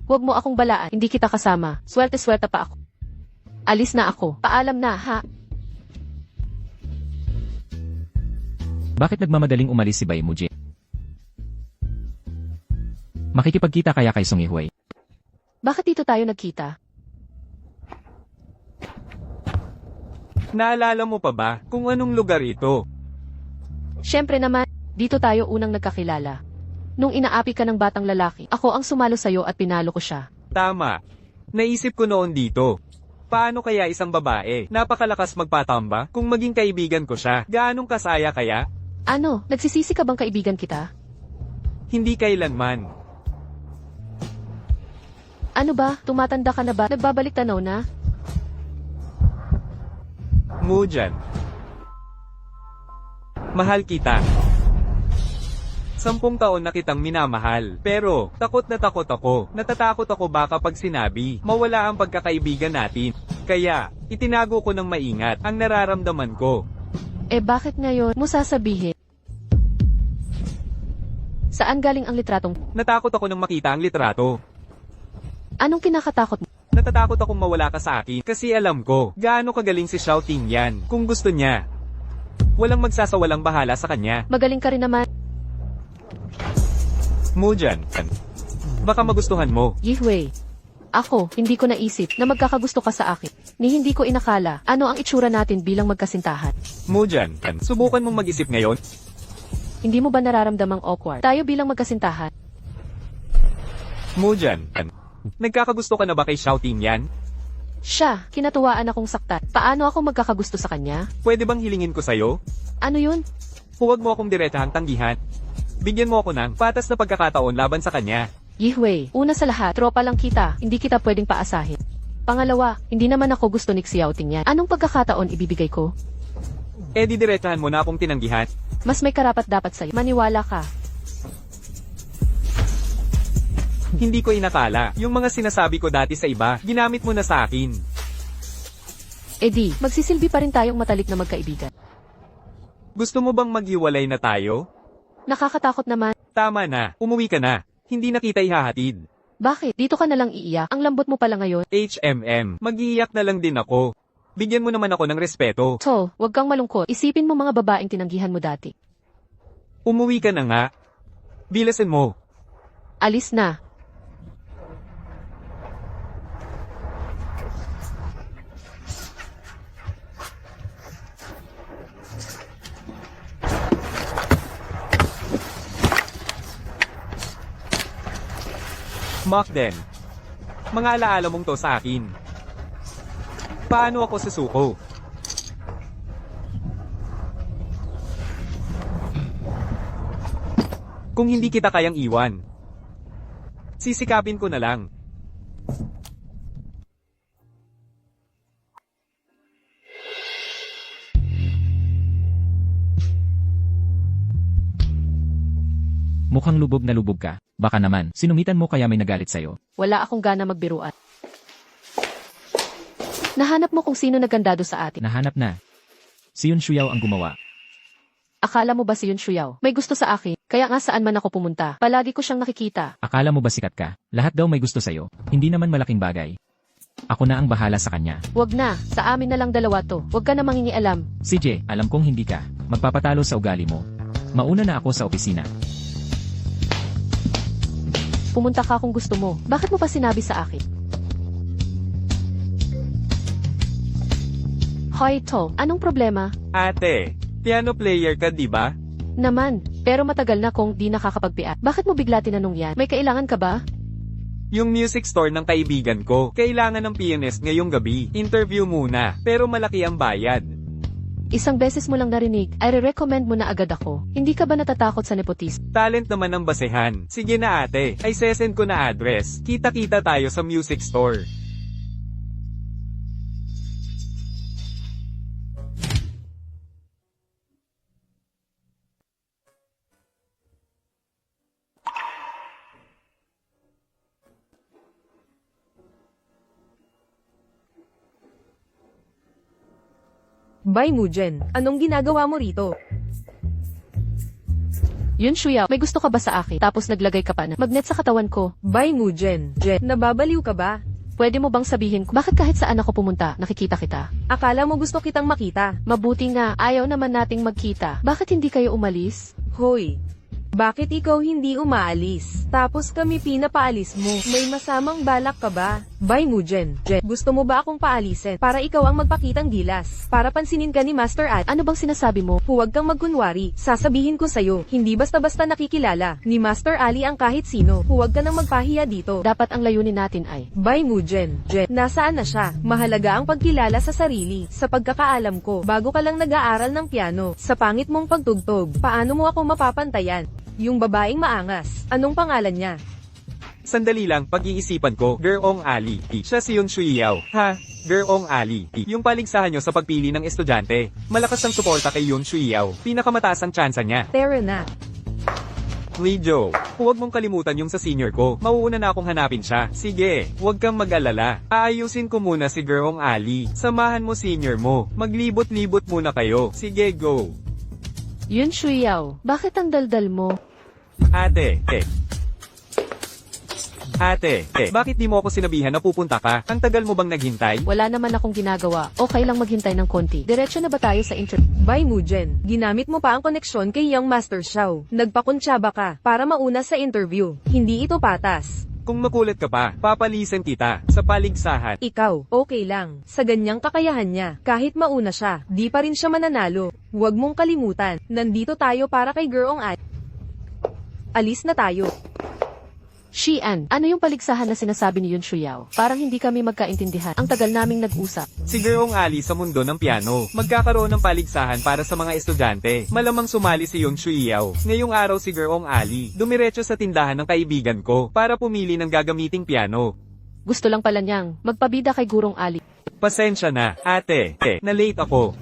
Huwag mo akong balaan. Hindi kita kasama. Swerte-swerte pa ako. Alis na ako. Paalam na, ha? Bakit nagmamadaling umalis si Bai Mujie? Makikipagkita kaya kay Song Yihui? Bakit dito tayo nagkita? Naalala mo pa ba kung anong lugar ito? Siyempre naman, dito tayo unang nagkakilala. Nung inaapi ka ng batang lalaki, ako ang sumalo sa'yo at pinalo ko siya. Tama. Naisip ko noon dito. Paano kaya isang babae, napakalakas magpatamba, kung maging kaibigan ko siya, gaanong kasaya kaya? Ano, nagsisisi ka bang kaibigan kita? Hindi kailanman. Ano ba, tumatanda ka na ba? Nagbabalik tanaw na? Mujan. Mahal kita. 10 taon na kitang minamahal. Pero, takot na takot ako. Natatakot ako baka pag sinabi, mawala ang pagkakaibigan natin. Kaya, itinago ko ng maingat ang nararamdaman ko. Bakit ngayon mo sasabihin? Saan galing ang litratong? Natakot ako nang makita ang litrato. Anong kinakatakot mo? Natatakot akong mawala ka sa akin kasi alam ko gaano kagaling si Xiao Ting yan kung gusto niya. Walang magsasawalang bahala sa kanya. Magaling ka rin naman. Mujan. Baka magustuhan mo. Yihwei. Ako, hindi ko naisip na magkakagusto ka sa akin. Ni hindi ko inakala ano ang itsura natin bilang magkasintahan. Mujan. Subukan mong mag-isip ngayon. Hindi mo ba nararamdamang awkward? Tayo bilang magkasintahan. Mujan. Nagkakagusto ka na ba kay Xiao Ting yan? Siya, kinatuwaan akong saktan. Paano ako magkakagusto sa kanya? Pwede bang hilingin ko sa'yo? Ano yun? Huwag mo akong diretsahang tanggihan. Bigyan mo ako ng patas na pagkakataon laban sa kanya. Yihwei, una sa lahat, tropa lang kita, hindi kita pwedeng paasahin. Pangalawa, hindi naman ako gusto ni Xiao Ting yan. Anong pagkakataon ibibigay ko? Di diretsahan mo na akong tinanggihan. Mas may karapat dapat sa'yo. Maniwala ka. Hindi ko inakala. Yung mga sinasabi ko dati sa iba, ginamit mo na sa akin. Di, magsisilbi pa rin tayong matalik na magkaibigan. Gusto mo bang maghiwalay na tayo? Nakakatakot naman. Tama na, umuwi ka na. Hindi na kita ihahatid. Bakit? Dito ka na lang iiyak. Ang lambot mo pala ngayon. Mag-iiyak na lang din ako. Bigyan mo naman ako ng respeto. So, wag kang malungkot. Isipin mo mga babaeng tinanggihan mo dati. Umuwi ka na nga. Bilasan mo. Alis na. Makden. Mga alaala mong to sa akin. Paano ako susuko? Kung hindi kita kayang iwan, sisikapin ko na lang. Mukhang lubog na lubog ka. Baka naman, sinumitan mo kaya may nagalit sa'yo. Wala akong gana magbiruan. Nahanap mo kung sino nagandado sa atin. Nahanap na. Si Yun Shuyaw ang gumawa. Akala mo ba si Yun Shuyaw? May gusto sa akin, kaya nga saan man ako pumunta, palagi ko siyang nakikita. Akala mo ba sikat ka? Lahat daw may gusto sa'yo. Hindi naman malaking bagay. Ako na ang bahala sa kanya. Wag na, sa amin na lang dalawa to. Wag ka na mangingialam. CJ, alam kong hindi ka. Magpapatalo sa ugali mo. Mauna na ako sa opisina. Pumunta ka kung gusto mo. Bakit mo pa sinabi sa akin? Hoy, To, anong problema? Ate, piano player ka, di ba? Naman, pero matagal na kong di nakakapagpiat. Bakit mo bigla tinanong yan? May kailangan ka ba? Yung music store ng kaibigan ko, kailangan ng pianist ngayong gabi. Interview muna, pero malaki ang bayad. Isang beses mo lang narinig, ay re-recommend mo na agad ako. Hindi ka ba natatakot sa nepotismo? Talent naman ang basehan. Sige na ate, ay sesend ko na address. Kita-kita tayo sa music store. Bay Mujen, anong ginagawa mo rito? Yun Shuyaw, may gusto ka ba sa akin? Tapos naglagay ka pa na magnet sa katawan ko. Bay Mujen, nababaliw ka ba? Pwede mo bang sabihin ko, bakit kahit saan ako pumunta, nakikita kita? Akala mo gusto kitang makita? Mabuti nga, ayaw naman nating magkita. Bakit hindi kayo umalis? Hoy, bakit ikaw hindi umaalis? Tapos kami pinapaalis mo. May masamang balak ka ba? Bay Mujen, gusto mo ba akong paalisin? Para ikaw ang magpakitang gilas. Para pansinin ka ni Master At. Ano bang sinasabi mo? Huwag kang magkunwari. Sasabihin ko sa'yo, hindi basta-basta nakikilala. Ni Master Ali ang kahit sino. Huwag ka nang magpahiya dito. Dapat ang layunin natin ay, Bay Mujen, nasaan na siya? Mahalaga ang pagkilala sa sarili. Sa pagkakaalam ko, bago ka lang nag-aaral ng piano, sa pangit mong pagtugtog, paano mo ako mapapantayan? Yung babaeng maangas, anong pangalan niya? Sandali lang, pag-iisipan ko. Gerong Ali. Siya si Yun Shuiyao. Ha? Gerong Ali. Yung paligsahan nyo sa pagpili ng estudyante. Malakas ang suporta kay Yun Shuiyao. Pinakamataas ang tsansa niya. Tara na. Lee Jo, huwag mong kalimutan yung sa senior ko. Mauuna na akong hanapin siya. Sige, huwag kang mag-alala. Aayusin ko muna si Gerong Ali. Samahan mo senior mo. Maglibot-libot muna kayo. Sige, go. Yun Shuiyao, bakit ang daldal mo? Ate, bakit di mo ako sinabihan na pupunta ka? Ang tagal mo bang naghintay? Wala naman akong ginagawa. Okay lang maghintay ng konti. Diretso na ba tayo sa Bye Mujen. Ginamit mo pa ang koneksyon kay Young Master Xiao. Nagpakuntsaba ka para mauna sa interview. Hindi ito patas. Kung makulit ka pa, papalisan kita sa paligsahan. Ikaw, okay lang. Sa ganyang kakayahan niya, kahit mauna siya, di pa rin siya mananalo. Huwag mong kalimutan, nandito tayo para kay Gerong Ali. Alis na tayo. Xian, ano yung paligsahan na sinasabi ni Yun Shuiyao? Parang hindi kami magkaintindihan. Ang tagal naming nag-usap. Si Gerong Ali sa mundo ng piano. Magkakaroon ng paligsahan para sa mga estudyante. Malamang sumali si Yun Shuiyao. Ngayong araw si Gerong Ali, dumiretso sa tindahan ng kaibigan ko para pumili ng gagamiting piano. Gusto lang pala niyang magpabida kay Gurong Ali. Pasensya na, ate. Na-late ako.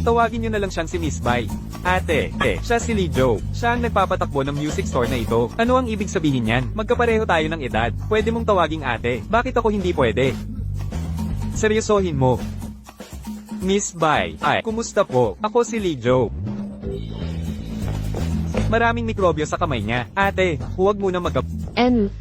Tawagin niyo na lang siyang si Miss Bai. Ate, siya si Lee Jo. Siya ang nagpapatakbo ng music store na ito. Ano ang ibig sabihin niyan? Magkapareho tayo ng edad. Pwede mong tawaging ate. Bakit ako hindi pwede? Seryosohin mo. Miss Bai, kumusta po? Ako si Lee Jo. Maraming mikrobyo sa kamay niya. Ate, huwag muna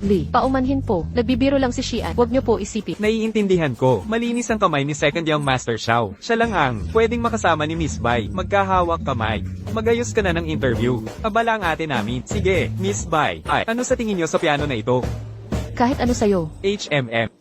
Lee, paumanhin po. Nagbibiro lang si Xian. Huwag niyo po isipin. Naiintindihan ko. Malinis ang kamay ni Second Young Master Xiao. Siya lang ang pwedeng makasama ni Miss Bai. Magkahawak kamay. Magayos ka na ng interview. Abala ang ate namin. Sige, Miss Bai. Ano sa tingin niyo sa piano na ito? Kahit ano sa'yo. HMM.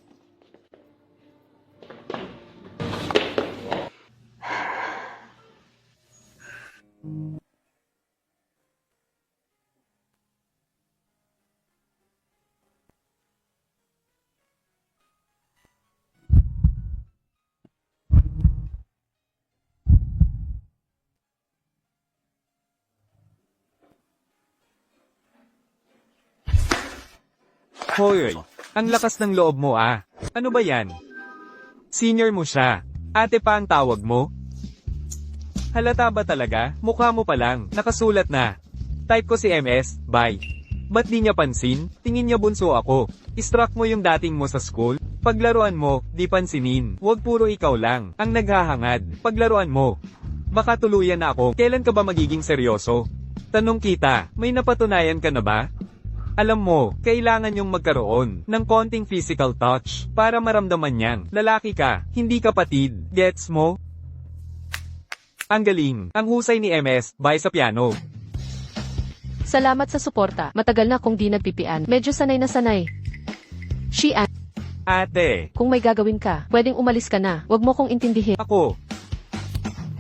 Hoy, ang lakas ng loob mo ah. Ano ba yan? Senior mo siya. Ate pa ang tawag mo? Halata ba talaga? Mukha mo pa lang. Nakasulat na. Type ko si MS, bye. Ba't di niya pansin? Tingin niya bunso ako. Istruck mo yung dating mo sa school? Paglaruan mo, di pansinin. Huwag puro ikaw lang ang naghahangad. Paglaruan mo. Baka tuluyan na ako. Kailan ka ba magiging seryoso? Tanong kita, may napatunayan ka na ba? Alam mo, kailangan yung magkaroon ng konting physical touch para maramdaman niyang lalaki ka, hindi kapatid. Gets mo? Ang galing, ang husay ni MS, Bai sa piano. Salamat sa suporta. Matagal na kung di nagpipian. Medyo sanay na sanay. Xian, Ate, kung may gagawin ka, pwedeng umalis ka na. Huwag mo kong intindihin. ako.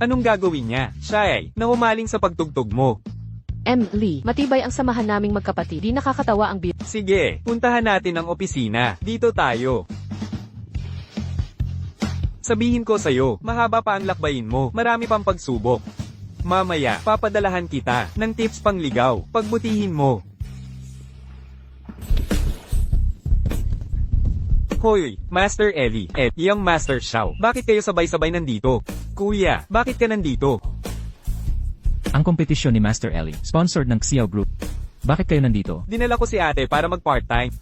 Anong gagawin niya? Siya ay nahumaling sa pagtugtog mo. Lee, matibay ang samahan naming magkapatid. Di nakakatawa ang biro. Sige, puntahan natin ang opisina. Dito tayo. Sabihin ko sa'yo, mahaba pa ang lakbayin mo. Marami pang pagsubok. Mamaya, papadalahan kita ng tips pang ligaw. Pagbutihin mo. Hoy, Master Ellie, Young Master Xiao. Bakit kayo sabay-sabay nandito? Kuya, bakit ka nandito? Ang kompetisyon ni Master Ellie, sponsored ng Xiao Group. Bakit kayo nandito? Dinala ko si ate para mag-part-time.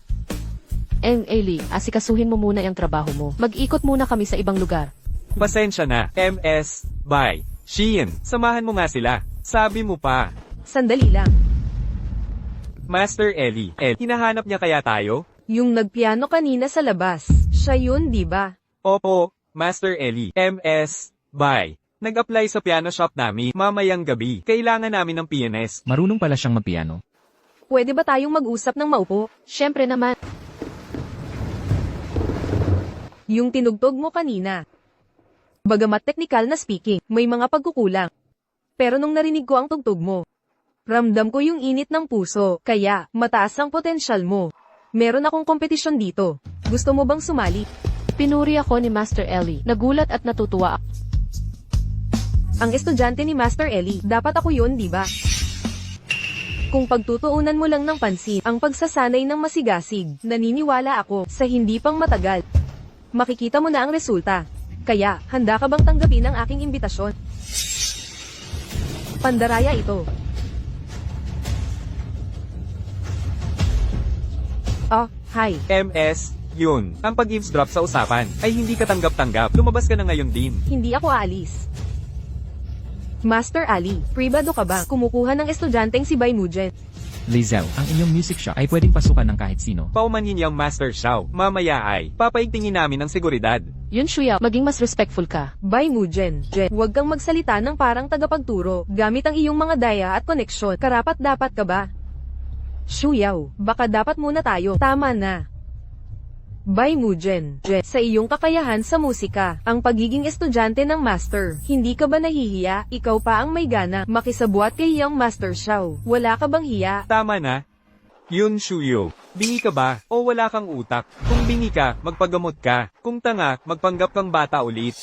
Lee, asikasuhin mo muna yung trabaho mo. Mag-ikot muna kami sa ibang lugar. Pasensya na, MS, bye. Xian, samahan mo nga sila. Sabi mo pa. Sandali lang. Master Ellie, hinahanap niya kaya tayo? Yung nagpiano kanina sa labas. Siya yun, di ba? Opo, Master Ellie. MS, bye. Nag-apply sa piano shop namin mamayang gabi. Kailangan namin ng pianist. Marunong pala siyang magpiano. Pwede ba tayong mag-usap ng maupo? Siyempre naman. Yung tinugtog mo kanina. Bagamat technical na speaking, may mga pagkukulang. Pero nung narinig ko ang tugtog mo, ramdam ko yung init ng puso, kaya mataas ang potensyal mo. Meron akong kompetisyon dito. Gusto mo bang sumali? Pinuri ako ni Master Ellie. Nagulat at natutuwa ako. Ang estudyante ni Master Ellie, dapat ako yun, di ba? Kung pagtutuunan mo lang ng pansin ang pagsasanay ng masigasig, naniniwala ako sa hindi pang matagal. Makikita mo na ang resulta. Kaya, handa ka bang tanggapin ang aking imbitasyon? Pandaraya ito. Oh, hi. MS, yun. Ang pag-eavesdrop sa usapan ay hindi ka tanggap-tanggap. Lumabas ka na ngayon din. Hindi ako aalis. Master Ali, pribado ka ba? Kumukuha ng estudyanteng si Baimujen. Lizelle, ang inyong music shop ay pwedeng pasukan ng kahit sino. Paumanhin niyang Master Xiao. Mamaya ay, papaigtingin namin ang seguridad. Yun Shuya, maging mas respectful ka. Baimujen, huwag kang magsalita ng parang tagapagturo, gamit ang iyong mga daya at koneksyon. Karapat-dapat ka ba? Shuyaw, baka dapat muna tayo. Tama na. Baimujen, sa iyong kakayahan sa musika, ang pagiging estudyante ng master, hindi ka ba nahihiya? Ikaw pa ang may gana, makisabuat kay iyong Master Xiao. Wala ka bang hiya? Tama na. Yun, Shuyo. Bingi ka ba o wala kang utak? Kung bingi ka, magpagamot ka. Kung tanga, magpanggap kang bata ulit.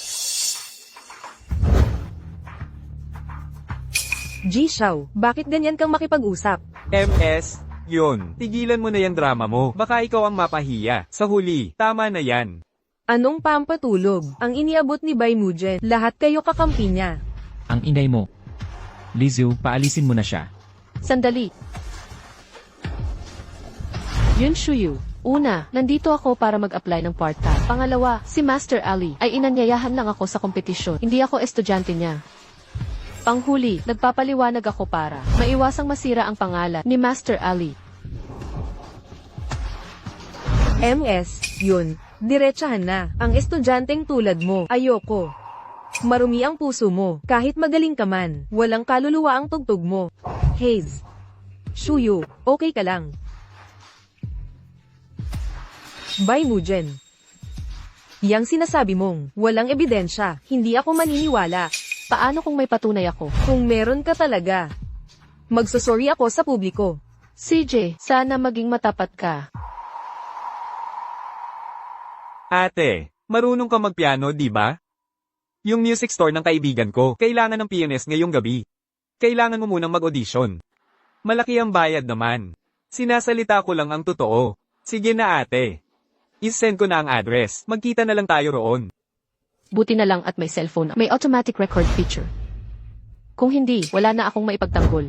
Ji Xiao, bakit ganyan kang makipag-usap? MS, yun. Tigilan mo na yan drama mo. Baka ikaw ang mapahiya. Sa huli, tama na yan. Anong pampatulog? Ang iniabot ni Baimujen, lahat kayo kakampi niya. Ang inay mo. Lizelle, paalisin mo na siya. Sandali. Yun Shuyu. Una, nandito ako para mag-apply ng part-time. Pangalawa, si Master Ali ay inanyayahan lang ako sa kompetisyon. Hindi ako estudyante niya. Panghuli, nagpapaliwanag ako para maiwasang masira ang pangalan ni Master Ali. MS, yun. Diretsahan na. Ang estudyanteng tulad mo, ayoko. Marumi ang puso mo, kahit magaling ka man. Walang kaluluwa ang tugtog mo. Haze. Shuyu, okay ka lang. Baimujen. Yang sinasabi mong, walang ebidensya, hindi ako maniniwala. Paano kung may patunay ako? Kung meron ka talaga, magsusorry ako sa publiko. CJ, sana maging matapat ka. Ate, marunong ka magpiano, di ba? Yung music store ng kaibigan ko, kailangan ng pianist ngayong gabi. Kailangan mo munang mag-audition. Malaki ang bayad naman. Sinasalita ko lang ang totoo. Sige na ate. I-send ko na ang address. Magkita na lang tayo roon. Buti na lang at may cellphone, may automatic record feature. Kung hindi, wala na akong maipagtanggol.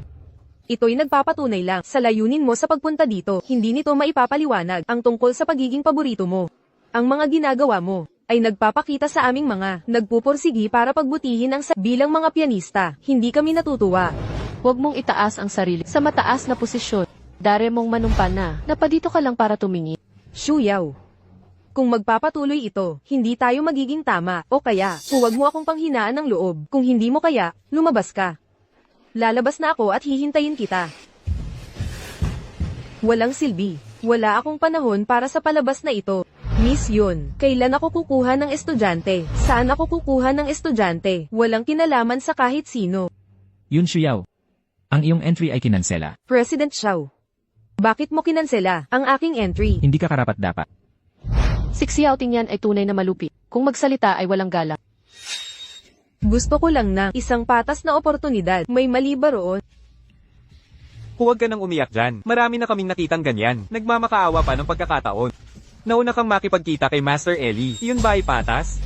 Ito'y nagpapatunay lang sa layunin mo sa pagpunta dito. Hindi nito maipapaliwanag ang tungkol sa pagiging paborito mo. Ang mga ginagawa mo ay nagpapakita sa aming mga nagpupursigi para pagbutihin ang bilang mga pianista. Hindi kami natutuwa. Huwag mong itaas ang sarili sa mataas na posisyon. Dare mong manumpa na, napadito ka lang para tumingin. Shuyaw. Kung magpapatuloy ito, hindi tayo magiging tama, o kaya, huwag mo akong panghinaan ng loob. Kung hindi mo kaya, lumabas ka. Lalabas na ako at hihintayin kita. Walang silbi. Wala akong panahon para sa palabas na ito. Miss yun, kailan ako kukuha ng estudyante? Saan ako kukuha ng estudyante? Walang kinalaman sa kahit sino. Yun Shuyaw. Ang iyong entry ay kinansela. President Xiao. Bakit mo kinansela ang aking entry? Hindi ka karapat-dapat. Si Xiao Tingyan ay tunay na malupi. Kung magsalita ay walang galang. Gusto ko lang ng isang patas na oportunidad. May mali ba roon? Huwag ka nang umiyak dyan. Marami na kaming nakitang ganyan. Nagmamakaawa pa ng pagkakataon. Nauna kang makipagkita kay Master Eli. Yun ba ay patas?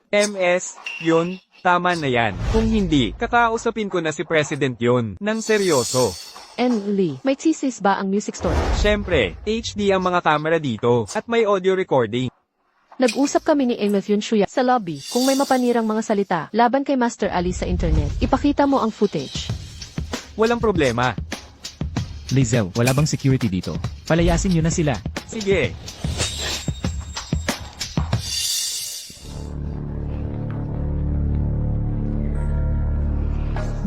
MS, yun, tama na yan. Kung hindi, kakausapin ko na si President yun. Nang seryoso. And Lee, may thesis ba ang music store? Siyempre, HD ang mga camera dito. At may audio recording. Nag-usap kami ni Emeth Yun Shuya sa lobby. Kung may mapanirang mga salita laban kay Master Ali sa internet, ipakita mo ang footage. Walang problema. Lizelle, wala bang security dito? Palayasin nyo na sila. Sige.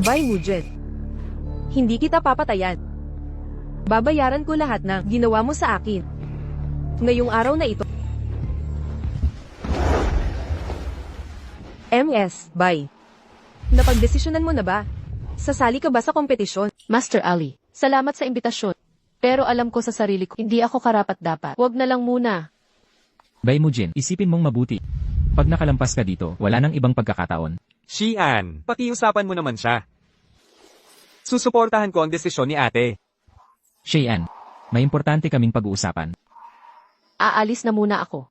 Baimujen. Hindi kita papatayan. Babayaran ko lahat ng ginawa mo sa akin. Ngayong araw na ito. MS, bye. Napagdesisyonan mo na ba? Sasali ka ba sa kompetisyon? Master Ali, salamat sa imbitasyon. Pero alam ko sa sarili ko, hindi ako karapat-dapat. Huwag na lang muna. Baimujin, isipin mong mabuti. Pag nakalampas ka dito, wala nang ibang pagkakataon. Xian, pakiusapan mo naman siya. Susuportahan ko ang desisyon ni ate. Cheyenne, may importante kaming pag-uusapan. Aalis na muna ako.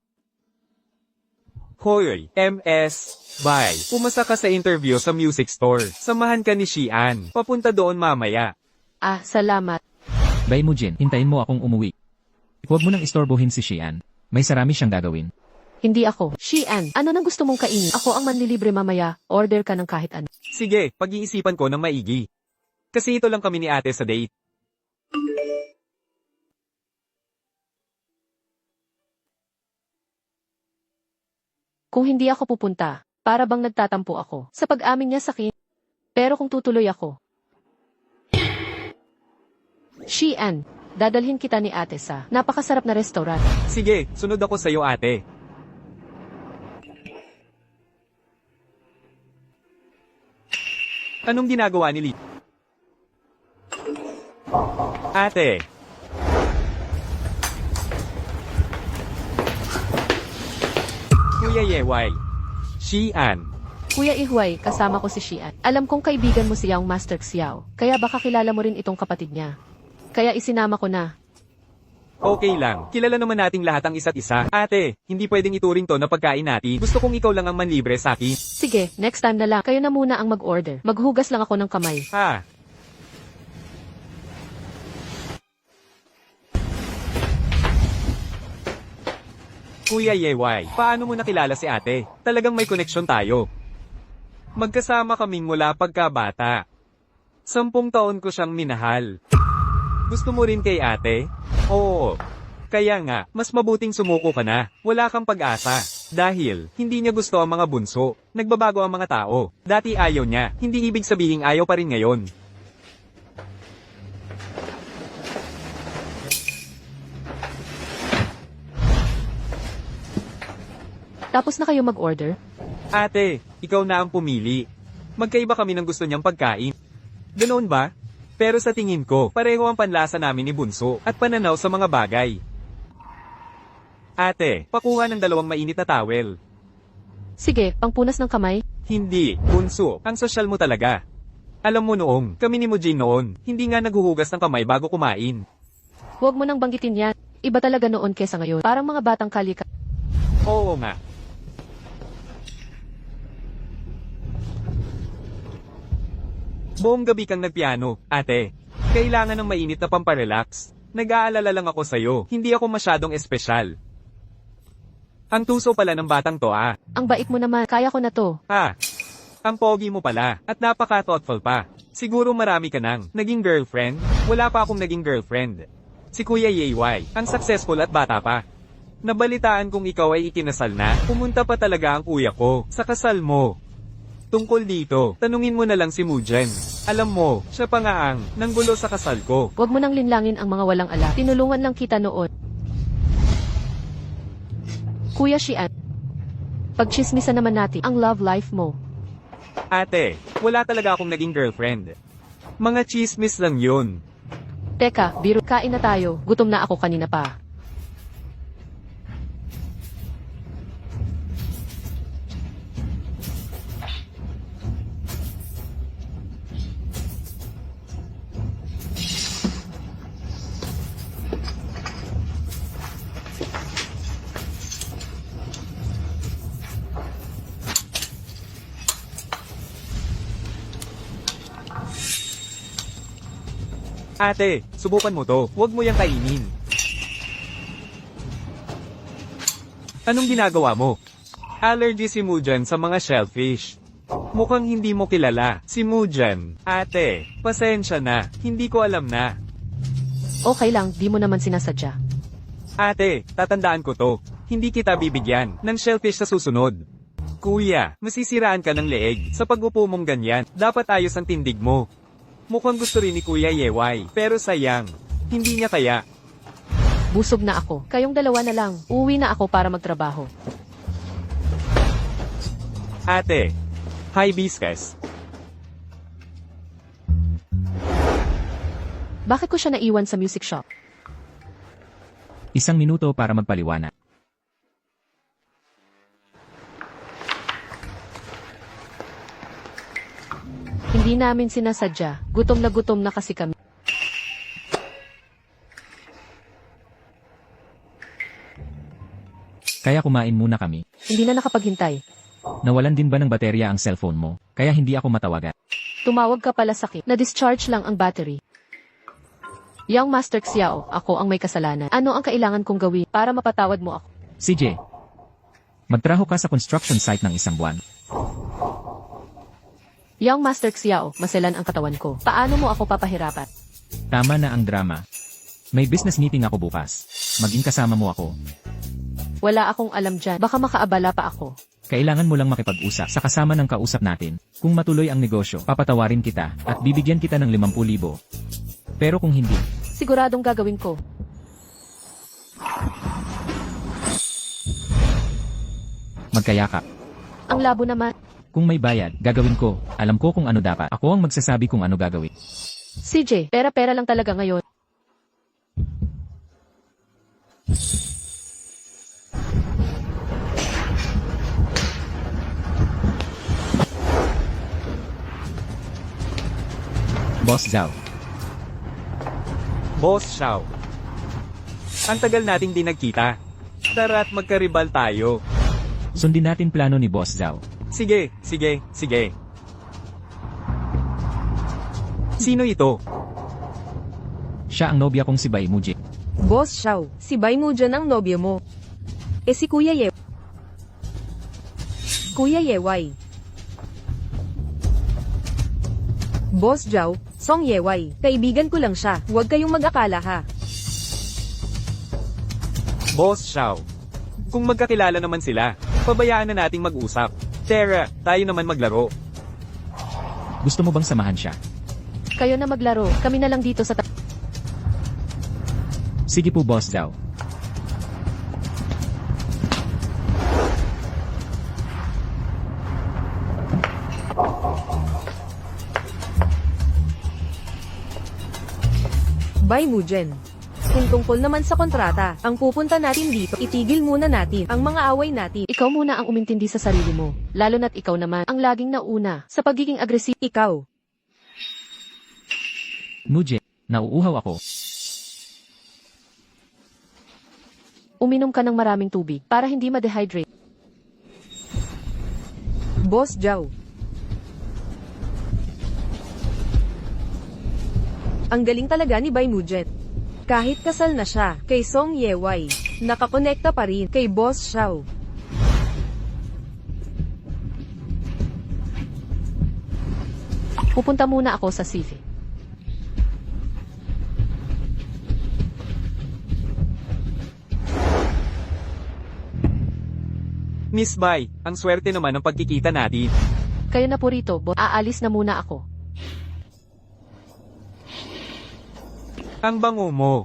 Hoy, MS, bye. Pumasa ka sa interview sa music store. Samahan ka ni Xian. Papunta doon mamaya. Salamat. Bay Mujin, hintayin mo akong umuwi. Huwag mo nang istorbohin si Cheyenne. May sarami siyang gagawin. Hindi ako. Xian, ano nang gusto mong kainin? Ako ang manlilibre mamaya. Order ka ng kahit ano. Sige, pag-iisipan ko ng maigi. Kasi ito lang kami ni ate sa date. Kung hindi ako pupunta, para bang nagtatampo ako sa pag-amin niya sa akin. Pero kung tutuloy ako, Xian, dadalhin kita ni ate sa napakasarap na restaurant. Sige, sunod ako sa'yo ate. Anong ginagawa ni Lee? Ate. Kuya Yeway. Xian. Kuya Ihuay, kasama ko si Xian. Alam kong kaibigan mo si Yang Master Xiao, kaya baka kilala mo rin itong kapatid niya. Kaya isinama ko na. Okay lang. Kilala naman nating lahat ang isa't isa. Ate, hindi pwedeng ituring to na pagkain natin. Gusto kong ikaw lang ang manlibre sa akin. Sige, next time na lang. Kayo na muna ang mag-order. Maghugas lang ako ng kamay. Ha? Kuya Yeway, paano mo nakilala si ate? Talagang may koneksyon tayo. Magkasama kaming mula pagkabata. 10 taon ko siyang minahal. Gusto mo rin kay ate? Oo. Kaya nga, mas mabuting sumuko ka na. Wala kang pag-asa. Dahil, hindi niya gusto ang mga bunso. Nagbabago ang mga tao. Dati ayaw niya, hindi ibig sabihing ayaw pa rin ngayon. Tapos na kayo mag-order? Ate, ikaw na ang pumili. Magkaiba kami ng gusto niyang pagkain. Ganoon ba? Pero sa tingin ko, pareho ang panlasa namin ni Bunso at pananaw sa mga bagay. Ate, pakuha ng 2 mainit na towel. Sige, pangpunas ng kamay. Hindi, Bunso, ang sosyal mo talaga. Alam mo noong, kami ni Mujin noon, hindi nga naghuhugas ng kamay bago kumain. Huwag mo nang banggitin yan. Iba talaga noon kesa ngayon. Parang mga batang kalika. Oo nga. Buong gabi kang nagpiano, ate. Kailangan ng mainit na pamparelax. Nag-aalala lang ako sa'yo, hindi ako masyadong espesyal. Ang tuso pala ng batang to ah. Ang bait mo naman, kaya ko na to. Ah, ang pogi mo pala, at napaka-thoughtful pa. Siguro marami ka nang naging girlfriend? Wala pa akong naging girlfriend. Si Kuya Yeway, ang successful at bata pa. Nabalitaan kong ikaw ay ikinasal na, pumunta pa talaga ang kuya ko sa kasal mo. Tungkol dito, tanungin mo na lang si Mujin. Alam mo, siya pa nga ang nanggulo sa kasal ko. Huwag mo nang linlangin ang mga walang alam. Tinulungan lang kita noon. Kuya Xian, pagchismisan naman natin ang love life mo. Ate, wala talaga akong naging girlfriend. Mga chismis lang yun. Teka, biro, kain na tayo. Gutom na ako kanina pa. Ate, subukan mo to. Huwag mo yang kainin. Anong ginagawa mo? Allergy si Mujin sa mga shellfish. Mukhang hindi mo kilala si Mujin. Ate, pasensya na. Hindi ko alam na. Okay lang, di mo naman sinasadya. Ate, tatandaan ko to. Hindi kita bibigyan ng shellfish sa susunod. Kuya, masisiraan ka ng leeg sa pag-upo mong ganyan. Dapat ayos ang tindig mo. Mukhang gusto rin ni Kuya Yeway, pero sayang, hindi niya kaya. Busog na ako. Kayong dalawa na lang. Uwi na ako para magtrabaho. Ate, hibiscus. Bakit ko siya naiwan sa music shop? 1 minuto para magpaliwanag. Hindi namin sinasadya. Gutom na kasi kami. Kaya kumain muna kami. Hindi na nakapaghintay. Nawalan din ba ng baterya ang cellphone mo? Kaya hindi ako matawagan. Tumawag ka pala sa akin. Na-discharge lang ang battery. Young Master Xiao, ako ang may kasalanan. Ano ang kailangan kong gawin para mapatawad mo ako? CJ, magtrabaho ka sa construction site ng isang buwan. Young Master Xiao, maselan ang katawan ko. Paano mo ako papahirapan? Tama na ang drama. May business meeting ako bukas. Maging kasama mo ako. Wala akong alam dyan. Baka makaabala pa ako. Kailangan mo lang makipag-usap sa kasama ng kausap natin. Kung matuloy ang negosyo, papatawarin kita at bibigyan kita ng 50,000. Pero kung hindi, Siguradong gagawin ko. magkayakap. Ang labo naman. Kung may bayad, gagawin ko. Alam ko kung ano dapat. Ako ang magsasabi kung ano gagawin. CJ, pera-pera lang talaga ngayon. Boss Zhao, Boss Xiao. Ang tagal nating di nagkita. Tara at magkaribal tayo. sundin natin plano ni Boss Zhao. Sige. Sino ito? Siya ang nobya kong si Bai Muji. Boss Xiao, si Bai mo dyan ang nobyo mo. Si Kuya Ye... Kuya Yeway. Boss Zhao, Song Yeway, kaibigan ko lang siya, huwag kayong mag-akala ha. Boss Xiao. Kung magkakilala naman sila, pabayaan na nating mag-usap. Tara, tayo naman maglaro. Gusto mo bang samahan siya? Kayo na maglaro. Kami na lang dito sa Sige po Boss Zhao. Bai Mujen. Kung tungkol naman sa kontrata, ang pupunta natin dito, itigil muna natin ang mga away natin. Ikaw muna ang umintindi sa sarili mo. Lalo na't ikaw naman ang laging nauna sa pagiging agresibo. Ikaw. Muji, nauuhaw ako. Uminom ka ng maraming tubig para hindi ma-dehydrate. Boss Zhao. Ang galing talaga ni Bai Mujen. Kahit kasal na siya kay Song Yeway, nakakonekta pa rin kay Boss Xiao. Pupunta muna ako sa CV. Miss Bai, ang swerte naman ng pagkikita natin. Kayo na po rito, aalis na muna ako. Ang bango mo.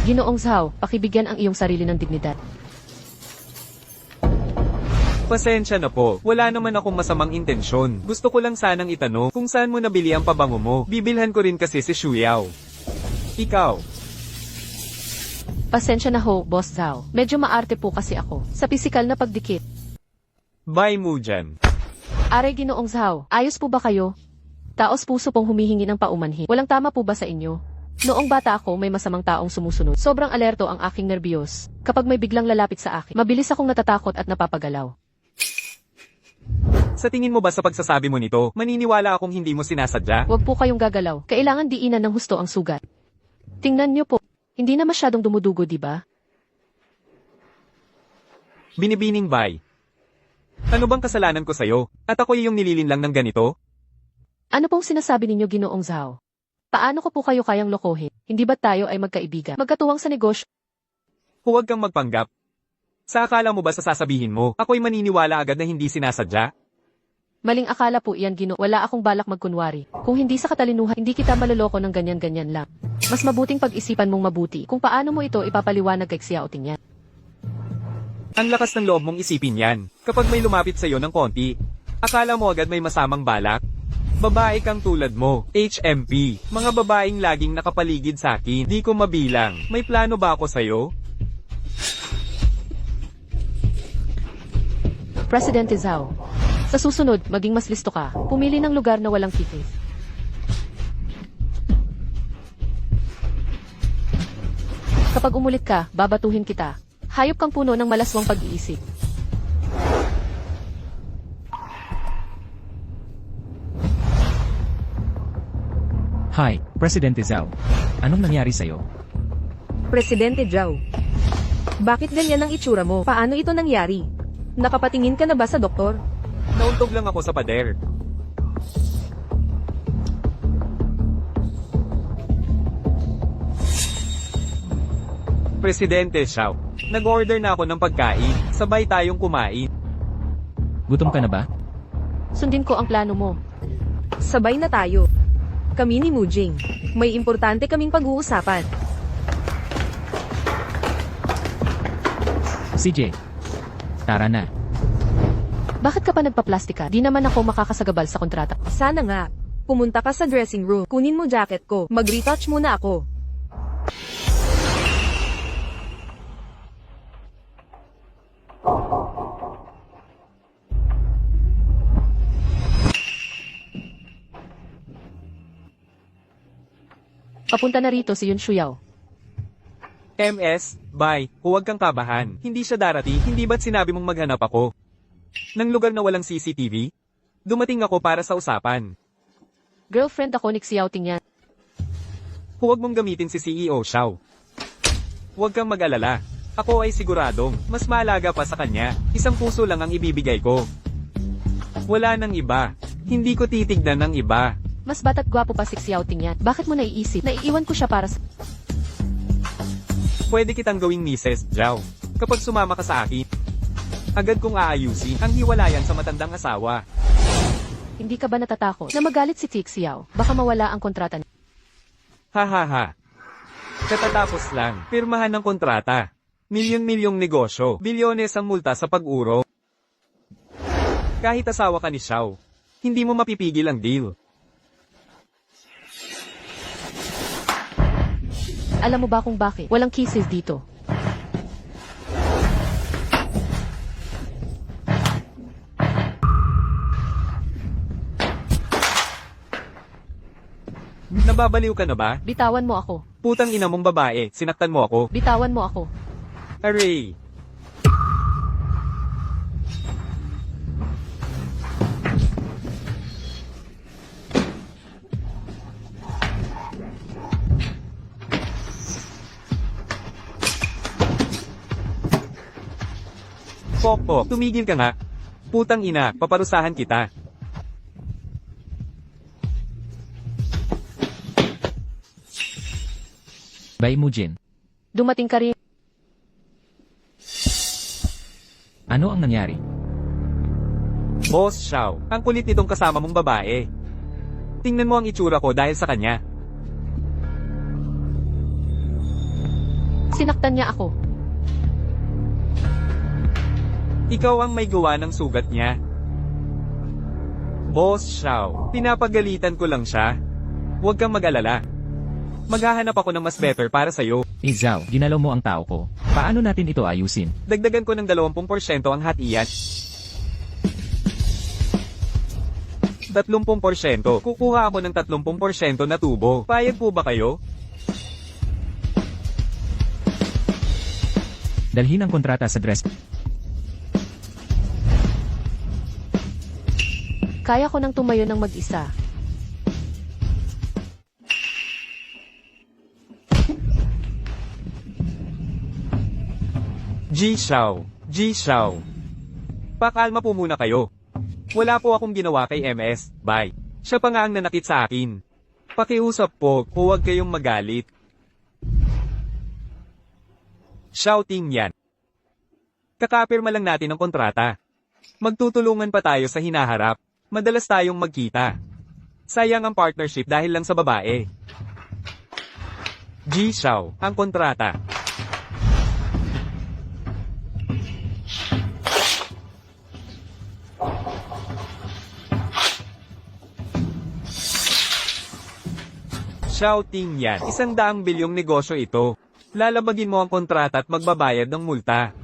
Ginoong Zhao, pakibigyan ang iyong sarili ng dignidad. Pasensya na po, wala naman akong masamang intensyon. Gusto ko lang sanang itanong kung saan mo nabili ang pabango mo. Bibilhan ko rin kasi si Shuyao. Ikaw. Pasensya na ho, Boss Zhao. Medyo maarte po kasi ako sa pisikal na pagdikit. Bai Mujen. Aray Ginoong Zhao, ayos po ba kayo? Taos puso pong humihingi ng paumanhin. Walang tama po ba sa inyo? Noong bata ako, may masamang taong sumusunod. Sobrang alerto ang aking nerbiyos. Kapag may biglang lalapit sa akin, mabilis akong natatakot at napapagalaw. Sa tingin mo ba sa pagsasabi mo nito, maniniwala akong hindi mo sinasadya? Huwag po kayong gagalaw. Kailangan diinan ng husto ang sugat. Tingnan niyo po. Hindi na masyadong dumudugo, di ba? Binibining Bai. Ano bang kasalanan ko sa'yo? At ako yung nililinlang ng ganito? Ano pong sinasabi ninyo, Ginoong Zhao? Paano ko po kayo kayang lokohin? Hindi ba tayo ay magkaibigan? Magkatuwang sa negosyo? Huwag kang magpanggap. Sa akala mo ba sa sasabihin mo, ako'y maniniwala agad na hindi sinasadya? Maling akala po iyan, Gino. Wala akong balak magkunwari. Kung hindi sa katalinuhan, hindi kita maloloko ng ganyan-ganyan lang. Mas mabuting pag-isipan mong mabuti kung paano mo ito ipapaliwanag kay Xiao Ting yan. Ang lakas ng loob mong isipin yan. Kapag may lumapit sa'yo ng konti, akala mo agad may masamang balak? Babae kang tulad mo, HMP. Mga babaeng laging nakapaligid sa akin. Di ko mabilang. May plano ba ako sa'yo? Presidente Zhao, Sa susunod, maging mas listo ka. Pumili ng lugar na walang kitis. Kapag umulit ka, babatuhin kita. Hayop kang puno ng malaswang pag-iisip. Hi, Presidente Zhao. Anong nangyari sa'yo? Presidente Zhao. Bakit ganyan ang itsura mo? Paano ito nangyari? Nakapatingin ka na ba sa doktor? Nauntog lang ako sa pader. Presidente Xiao, nag-order na ako ng pagkain. Sabay tayong kumain. Gutom ka na ba? Sundin ko ang plano mo. Sabay na tayo. Kami ni Mujing. May importante kaming pag-uusapan. CJ. Tara na. Bakit ka pa nagpa-plastika? Di naman ako makakasagabal sa kontrata. Sana nga. Pumunta ka sa dressing room. Kunin mo jacket ko. Mag-retouch muna ako. Papunta na rito si Yun Shuyao. MS, bye, huwag kang kabahan. Hindi siya darating, hindi ba't sinabi mong maghanap ako? Ng lugar na walang CCTV? Dumating ako para sa usapan. Girlfriend ako ni Xiao Ting yan. Huwag mong gamitin si CEO Xiao. Huwag kang mag-alala. Ako ay siguradong, mas mahalaga pa sa kanya. Isang puso lang ang ibibigay ko. Wala nang iba. Hindi ko titignan ng iba. Mas bata't gwapo pa si Xiao Ting yan. Bakit mo naiisip? Naiiwan ko siya para sa... Pwede kitang gawing Mrs. Zhao. Kapag sumama ka sa akin, agad kong aayusin ang hiwalayan sa matandang asawa. Hindi ka ba natatakot na magalit si Tik Xiao? Baka mawala ang kontrata niya. Ha ha ha. Katatapos lang, pirmahan ng kontrata. Milyon-milyong negosyo, bilyones ang multa sa pag-uro. Kahit asawa ka ni Xiao, hindi mo mapipigil ang deal. Alam mo ba kung bakit? Walang kisses dito. Nababaliw ka na ba? Bitawan mo ako. Putang ina mong babae, sinaktan mo ako. Bitawan mo ako. Aray! Pokpok, tumigil ka nga. Putang ina, paparusahan kita. Bye Mujin. Dumating ka rin. Ano ang nangyari? Boss Xiao, ang kulit nitong kasama mong babae. Tingnan mo ang itsura ko dahil sa kanya. Sinaktan niya ako. Ikaw ang may gawa ng sugat niya. Boss Xiao, pinapagalitan ko lang siya. Huwag kang mag-alala. Maghahanap ako ng mas better para sa'yo. Zhao, ginalaw mo ang tao ko. Paano natin ito ayusin? Dagdagan ko ng 20% ang hatian. 30%. Kukuha ako ng 30% na tubo. Payag po ba kayo? Dalhin ang kontrata sa dress. Kaya ko nang tumayo ng mag-isa. Ji Xiao. Pakalma po muna kayo. Wala po akong ginawa kay MS, bye. Siya pa nga ang nanakit sa akin. Pakiusap po, huwag kayong magalit. Shouting yan. Kakapirma lang natin ang kontrata. Magtutulungan pa tayo sa hinaharap. Madalas tayong magkita. Sayang ang partnership dahil lang sa babae. Ji Xiao, ang kontrata. Shouting yan. 100 bilyong negosyo ito. Lalabagin mo ang kontrata at magbabayad ng multa.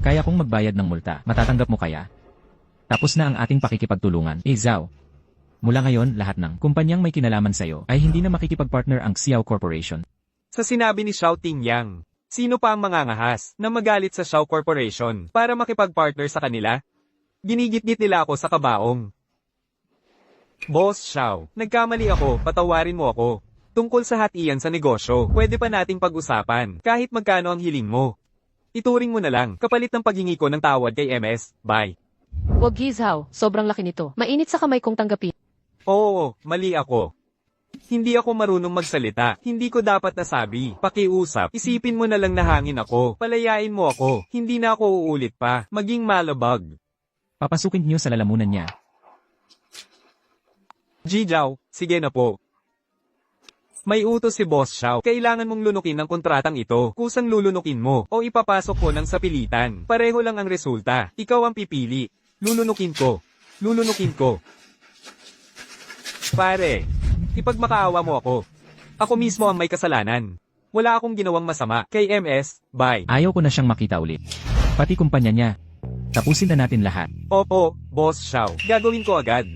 Kaya kong magbayad ng multa. Matatanggap mo kaya? Tapos na ang ating pakikipagtulungan. Zhao. Mula ngayon, lahat ng kumpanyang may kinalaman sa'yo ay hindi na makikipagpartner ang Xiao Corporation. Sa sinabi ni Xiao Tingyang, sino pa ang mangangahas na magalit sa Xiao Corporation para makipagpartner sa kanila? Ginigit-git nila ako sa kabaong. Boss Xiao, nagkamali ako, patawarin mo ako. Tungkol sa hatian sa negosyo, pwede pa nating pag-usapan, kahit magkano ang hiling mo. Ituring mo na lang, kapalit ng paghingi ko ng tawad kay MS, bye. Wag Gizhaw, sobrang laki nito. Mainit sa kamay kong tanggapin. Oo, mali ako. Hindi ako marunong magsalita, hindi ko dapat nasabi. Pakiusap, isipin mo na lang na hangin ako, palayain mo ako, hindi na ako uulit pa, maging malabag. Papasukin niyo sa lalamunan niya. Jijaw, sige na po. May utos si Boss Xiao, kailangan mong lunukin ang kontratang ito, kusang lulunukin mo, o ipapasok ko ng sapilitan. Pareho lang ang resulta, ikaw ang pipili. Lulunukin ko. Lulunukin ko. Pare, ipagmakaawa mo ako. Ako mismo ang may kasalanan. Wala akong ginawang masama. Kay MS, bye. Ayaw ko na siyang makita ulit. Pati kumpanya niya. Tapusin na natin lahat. Opo, Boss Xiao. Gagawin ko agad.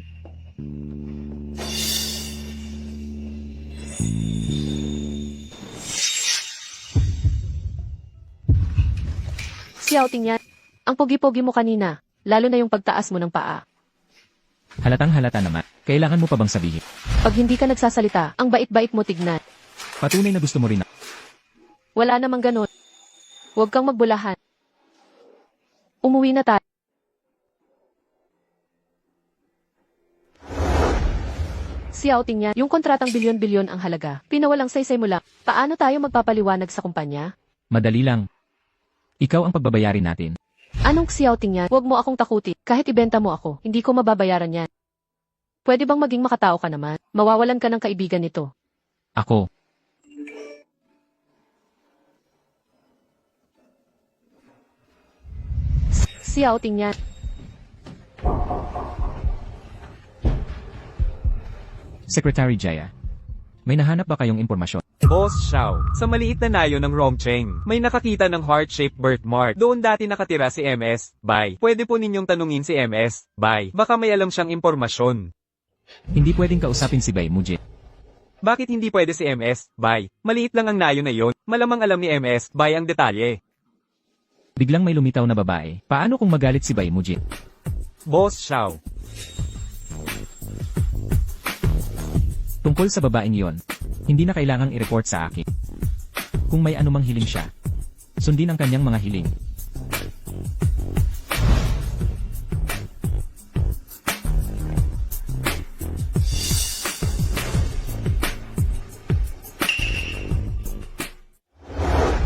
Xiao Tingyan, ang pogi-pogi mo kanina, lalo na yung pagtaas mo ng paa. Halatang halata naman. Kailangan mo pa bang sabihin? Pag hindi ka nagsasalita, ang bait-bait mo tignan. Patunay na gusto mo rin na. Wala namang ganon. Huwag kang magbulahan. Umuwi na tayo. Xiao Tingyan, yung kontratang bilyon-bilyon ang halaga. Pinawalang saysay mo lang. Paano tayo magpapaliwanag sa kumpanya? Madali lang. Ikaw ang pagbabayarin natin. Anong Xiao Tingyan? Huwag mo akong takutin. Kahit ibenta mo ako, hindi ko mababayaran yan. Pwede bang maging makatao ka naman? Mawawalan ka ng kaibigan nito. Ako. Xiao Tingyan. Secretary Jaya. May nahanap ba kayong impormasyon? Boss Xiao, sa maliit na nayo ng Rongcheng, may nakakita ng heart-shaped birthmark. Doon dati nakatira si MS, bye. Pwede po ninyong tanungin si MS, bye. Baka may alam siyang impormasyon. Hindi pwedeng kausapin si Bai Mujin. Bakit hindi pwede si MS, bye? Maliit lang ang nayo na yon. Malamang alam ni MS, bye ang detalye. Biglang may lumitaw na babae. Paano kung magalit si Bai Mujin? Boss Xiao, Tungkol sa babaeng yon, hindi na kailangang i-report sa akin. Kung may anumang hiling siya, sundin ang kanyang mga hiling.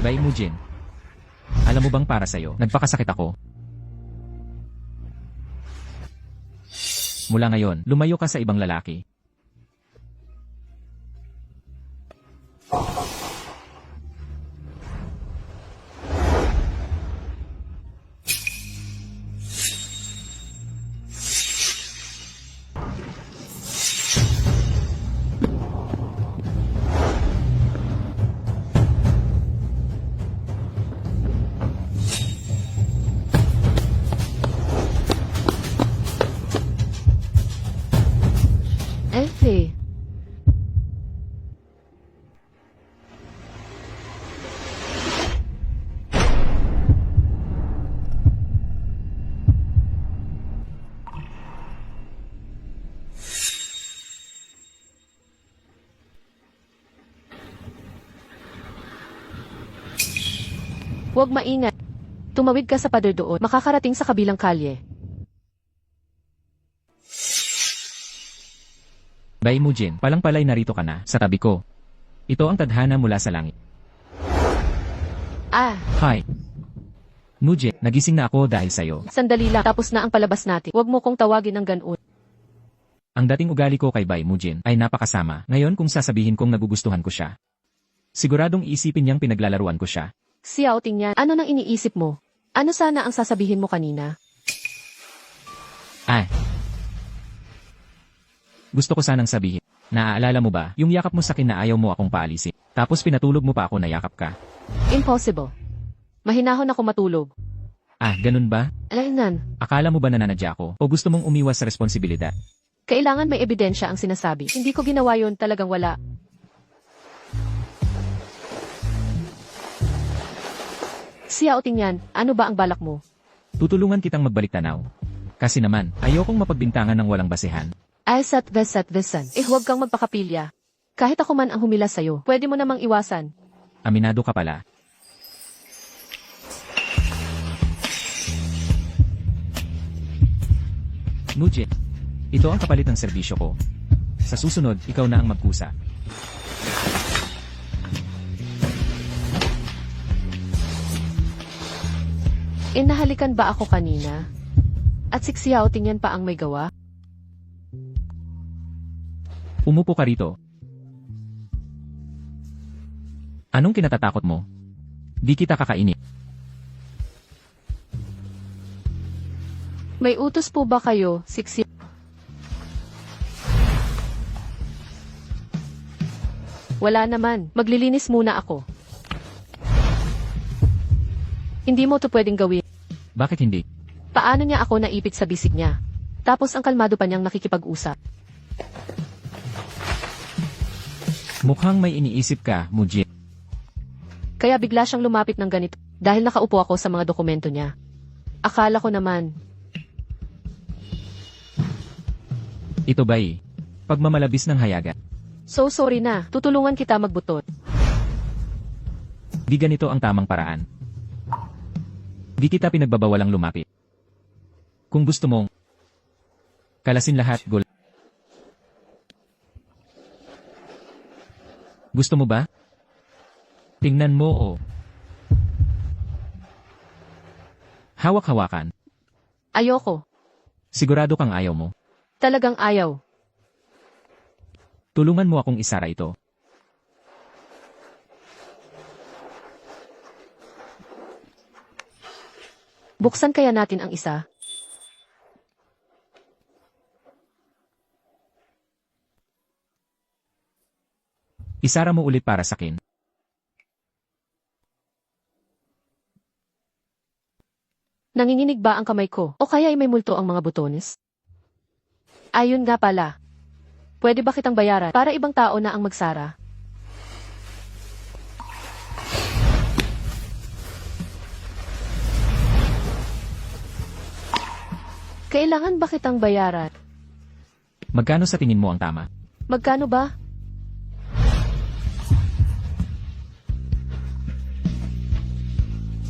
Bai Mujin, alam mo bang para sa'yo, nagpakasakit ako? Mula ngayon, lumayo ka sa ibang lalaki. Eh. Huwag maingat. Tumawid ka sa pader doon, makakarating sa kabilang kalye. Bai Mujin, palang-palay narito ka na, sa tabi ko. Ito ang tadhana mula sa langit. Ah, Hi. Mujin, nagising na ako dahil sa'yo. sandali lang, tapos na ang palabas natin. Huwag mo kong tawagin ng ganoon. Ang dating ugali ko kay Bai Mujin ay napakasama. Ngayon kung sasabihin kong nagugustuhan ko siya, siguradong iisipin niyang pinaglalaruan ko siya. Xiao Tingyan, ano nang iniisip mo? Ano sana ang sasabihin mo kanina? Gusto ko sanang sabihin, naaalala mo ba, yung yakap mo sa akin na ayaw mo akong paalisin, tapos pinatulog mo pa ako na yakap ka. Impossible. Mahinahon ako matulog. Ah, ganun ba? Alainan, Akala mo ba nananadya ako? O gusto mong umiwas sa responsibilidad? kailangan may ebidensya ang sinasabi. Hindi ko ginawa yon, talagang wala. Siya o tingyan, ano ba ang balak mo? Tutulungan kitang magbalik tanaw. Kasi naman, ayokong mapagbintangan ng walang basehan. Asat vesan. Huwag kang magpakapilya. Kahit ako man ang humila sa'yo, pwede mo namang iwasan. Aminado ka pala. Mujie, ito ang kapalit ng serbisyo ko. Sa susunod, ikaw na ang magkusa. Nahalikan ba ako kanina? At si Xiao tingyan pa ang may gawa? Umupo ka rito. Anong kinatatakot mo? Di kita kakainin. May utos po ba kayo, si Xiao? Wala naman, maglilinis muna ako. Hindi mo to pwedeng gawin. Bakit hindi? Paano niya ako naipit sa bisig niya? Tapos ang kalmado pa niyang nakikipag-usap. Mukhang may iniisip ka, Mujie. Kaya bigla siyang lumapit ng ganito dahil nakaupo ako sa mga dokumento niya. Akala ko naman, Ito ba'y pagmamalabis ng hayaga? so sorry na, tutulungan kita magbutot. Di ganito ang tamang paraan. Di kita pinagbabawalang lumapit. Kung gusto mong kalasin lahat, gol. Gusto mo ba? Tingnan mo o hawak-hawakan. Ayoko. Sigurado kang ayaw mo. Talagang ayaw. Tulungan mo akong isara ito. Buksan kaya natin ang isa? Isara mo ulit para sakin. Nanginginig ba ang kamay ko? O kaya ay may multo ang mga butones? Ayun nga pala. Pwede ba kitang bayaran para ibang tao na ang magsara? Kailangan ba kitang bayaran? Magkano sa tingin mo ang tama? Magkano ba?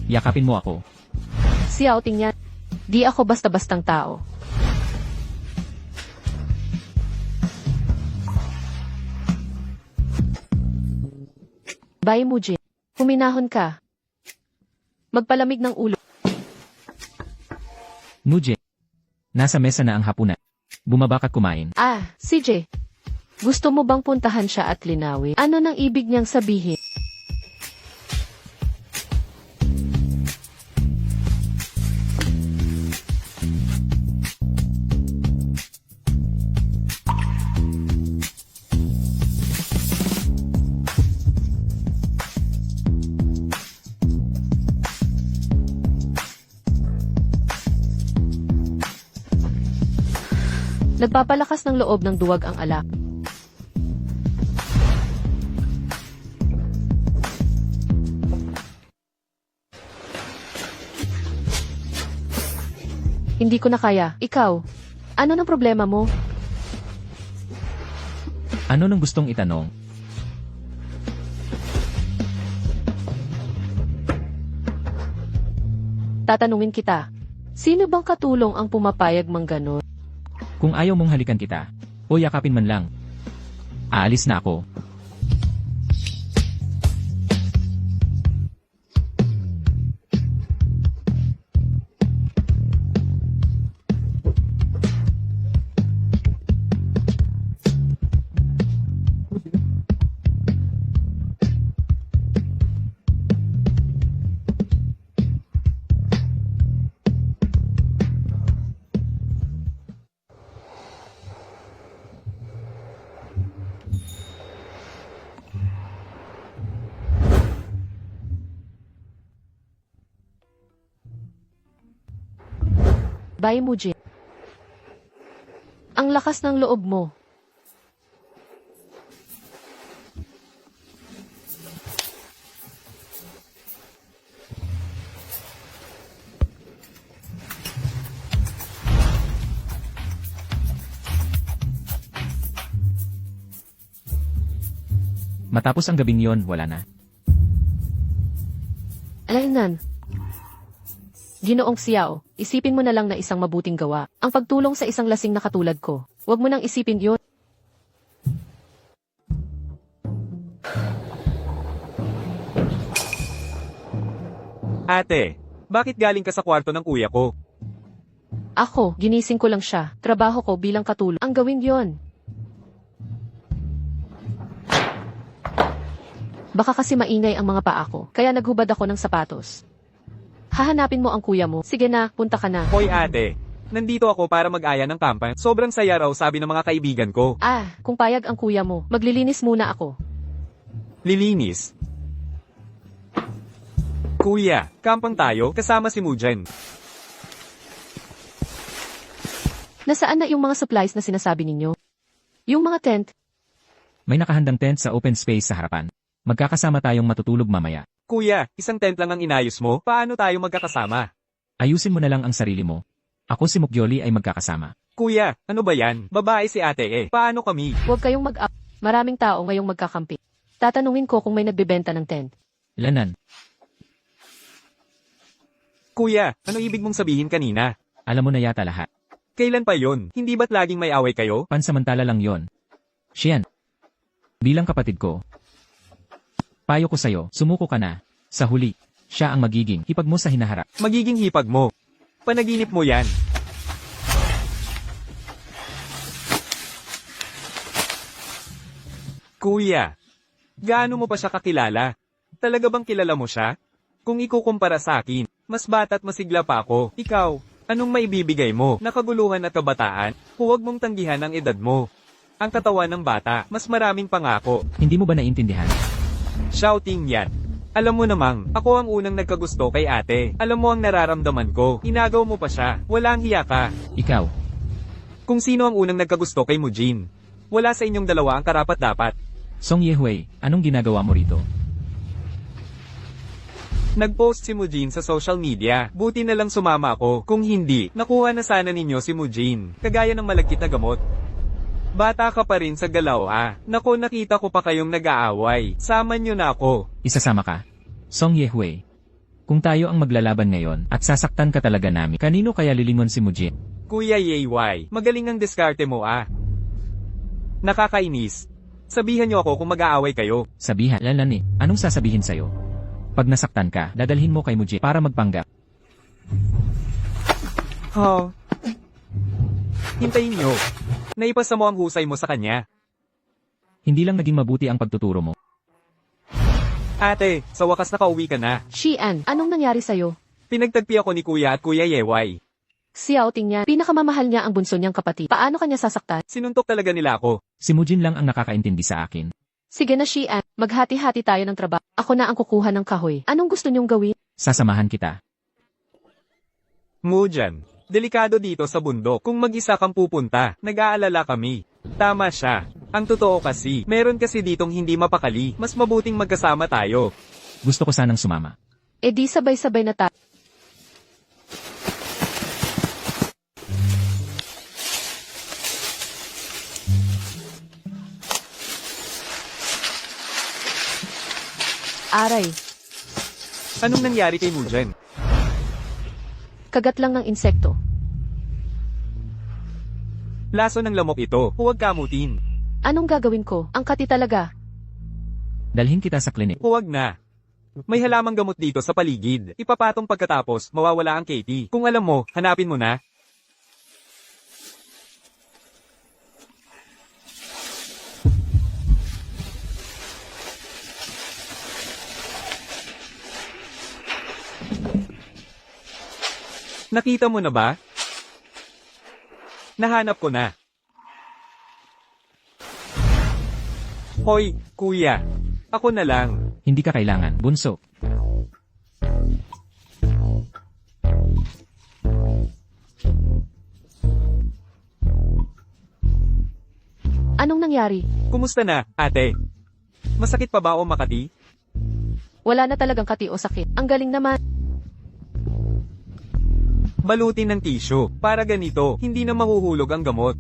Yakapin mo ako. Xiao tingnan. Di ako basta-bastang tao. Bye, Mujin. Huminahon ka. Magpalamig ng ulo. Mujie. Nasa mesa na ang hapunan. Bumaba ka't kumain. Ah, CJ. Gusto mo bang puntahan siya at linawin? Ano nang ibig niyang sabihin? Nagpapalakas ng loob ng duwag ang alak. Hindi ko na kaya. Ikaw, ano nang problema mo? Ano nang gustong itanong? Tatanungin kita. Sino bang katulong ang pumapayag mang ganon? Kung ayaw mong halikan kita, o yakapin man lang, aalis na ako. Bye, Mujin. Ang lakas ng loob mo. Matapos ang gabing yon, wala na. Alaynan. Ginoong Xiao, isipin mo na lang na isang mabuting gawa. Ang pagtulong sa isang lasing na katulad ko. Huwag mo nang isipin yun. Ate, bakit galing ka sa kwarto ng kuya ko? Ako, ginising ko lang siya. Trabaho ko bilang katulong. Ang gawin yon. Baka kasi maingay ang mga paa ko, kaya naghubad ako ng sapatos. Hahanapin mo ang kuya mo. Sige na, punta ka na. Hoy ate, nandito ako para mag-aya ng kampan. Sobrang saya raw sabi ng mga kaibigan ko. Kung payag ang kuya mo, maglilinis muna ako. Lilinis. Kuya, kampang tayo, kasama si Mujin. Nasaan na yung mga supplies na sinasabi ninyo? Yung mga tent, May nakahandang tent sa open space sa harapan. Magkakasama tayong matutulog mamaya. Kuya, isang tent lang ang inayos mo, paano tayo magkakasama? Ayusin mo na lang ang sarili mo. Ako si Mukyoli ay magkakasama. Kuya, ano ba yan? Babae si ate eh. Paano kami? huwag kayong mag-up. Maraming tao ngayong magkakampi. Tatanungin ko kung may nagbebenta ng tent. Lanan, Kuya, ano ibig mong sabihin kanina? alam mo na yata lahat. Kailan pa yon? Hindi ba't laging may away kayo? Pansamantala lang yon. Shian. Bilang kapatid ko, payo ko sa'yo, sumuko ka na. Sa huli, siya ang magiging hipag mo sa hinaharap. Magiging hipag mo. Panaginip mo yan. Kuya, gaano mo pa siya kakilala? Talaga bang kilala mo siya? Kung ikukumpara sa akin, mas bata at masigla pa ako. Ikaw, anong maibibigay mo? Nakaguluhan at kabataan? Huwag mong tanggihan ang edad mo. Ang katawan ng bata, mas maraming pangako. Hindi mo ba naintindihan? Shouting yan. Alam mo namang, ako ang unang nagkagusto kay ate. Alam mo ang nararamdaman ko. Inagaw mo pa siya. Walang hiya ka. Ikaw, Kung sino ang unang nagkagusto kay Mujin. Wala sa inyong dalawa ang karapat-dapat. Song Yehui, anong ginagawa mo rito? Nag-post si Mujin sa social media. Buti na lang sumama ako. Kung hindi, nakuha na sana ninyo si Mujin. Kagaya ng malagkit na gamot. Bata ka pa rin sa galaw Naku, nakita ko pa kayong nag-aaway. Sama nyo na ako. Isasama ka? Song Yehui. Kung tayo ang maglalaban ngayon at sasaktan ka talaga namin, kanino kaya lilingon si Mujin? Kuya Yeyway, magaling ang diskarte mo Nakakainis. Sabihan nyo ako kung mag-aaway kayo. Sabihan, lalan anong sasabihin sa'yo? Pag nasaktan ka, dadalhin mo kay Mujin para magpanggap. Oh. Hintayin nyo. Naipasa mo ang husay mo sa kanya. Hindi lang naging mabuti ang pagtuturo mo. Ate, sa wakas nakauwi ka na. Xian, anong nangyari sa'yo? Pinagtagpi ako ni Kuya at Kuya Yeyway. Xiao tingnan, pinakamamahal niya ang bunso niyang kapatid. Paano kanya sasaktan? Sinuntok talaga nila ako. Si Mujin lang ang nakakaintindi sa akin. Sige na Xian, maghati-hati tayo ng trabaho. Ako na ang kukuha ng kahoy. Anong gusto niyong gawin? Sasamahan kita. Mujin, delikado dito sa bundok. Kung mag-isa kang pupunta, nag-aalala kami. Tama siya. Ang totoo kasi, meron kasi ditong hindi mapakali. Mas mabuting magkasama tayo. Gusto ko sanang sumama. E di sabay-sabay na tayo. Aray, Anong nangyari kay Mujin? kagat lang ng insekto. Laso ng lamok ito. Huwag kamutin. Anong gagawin ko? Ang kati talaga. Dalhin kita sa klinik. Huwag na. May halamang gamot dito sa paligid. Ipapatong pagkatapos, mawawala ang Katie. Kung alam mo, hanapin mo na. Nakita mo na ba? Nahanap ko na. Hoy, kuya. Ako na lang. Hindi ka kailangan, bunso. Anong nangyari? Kumusta na, ate? Masakit pa ba o Makati? Wala na talagang kati o sakit. Ang galing naman. Balutin ng tissue. Para ganito, hindi na mahuhulog ang gamot.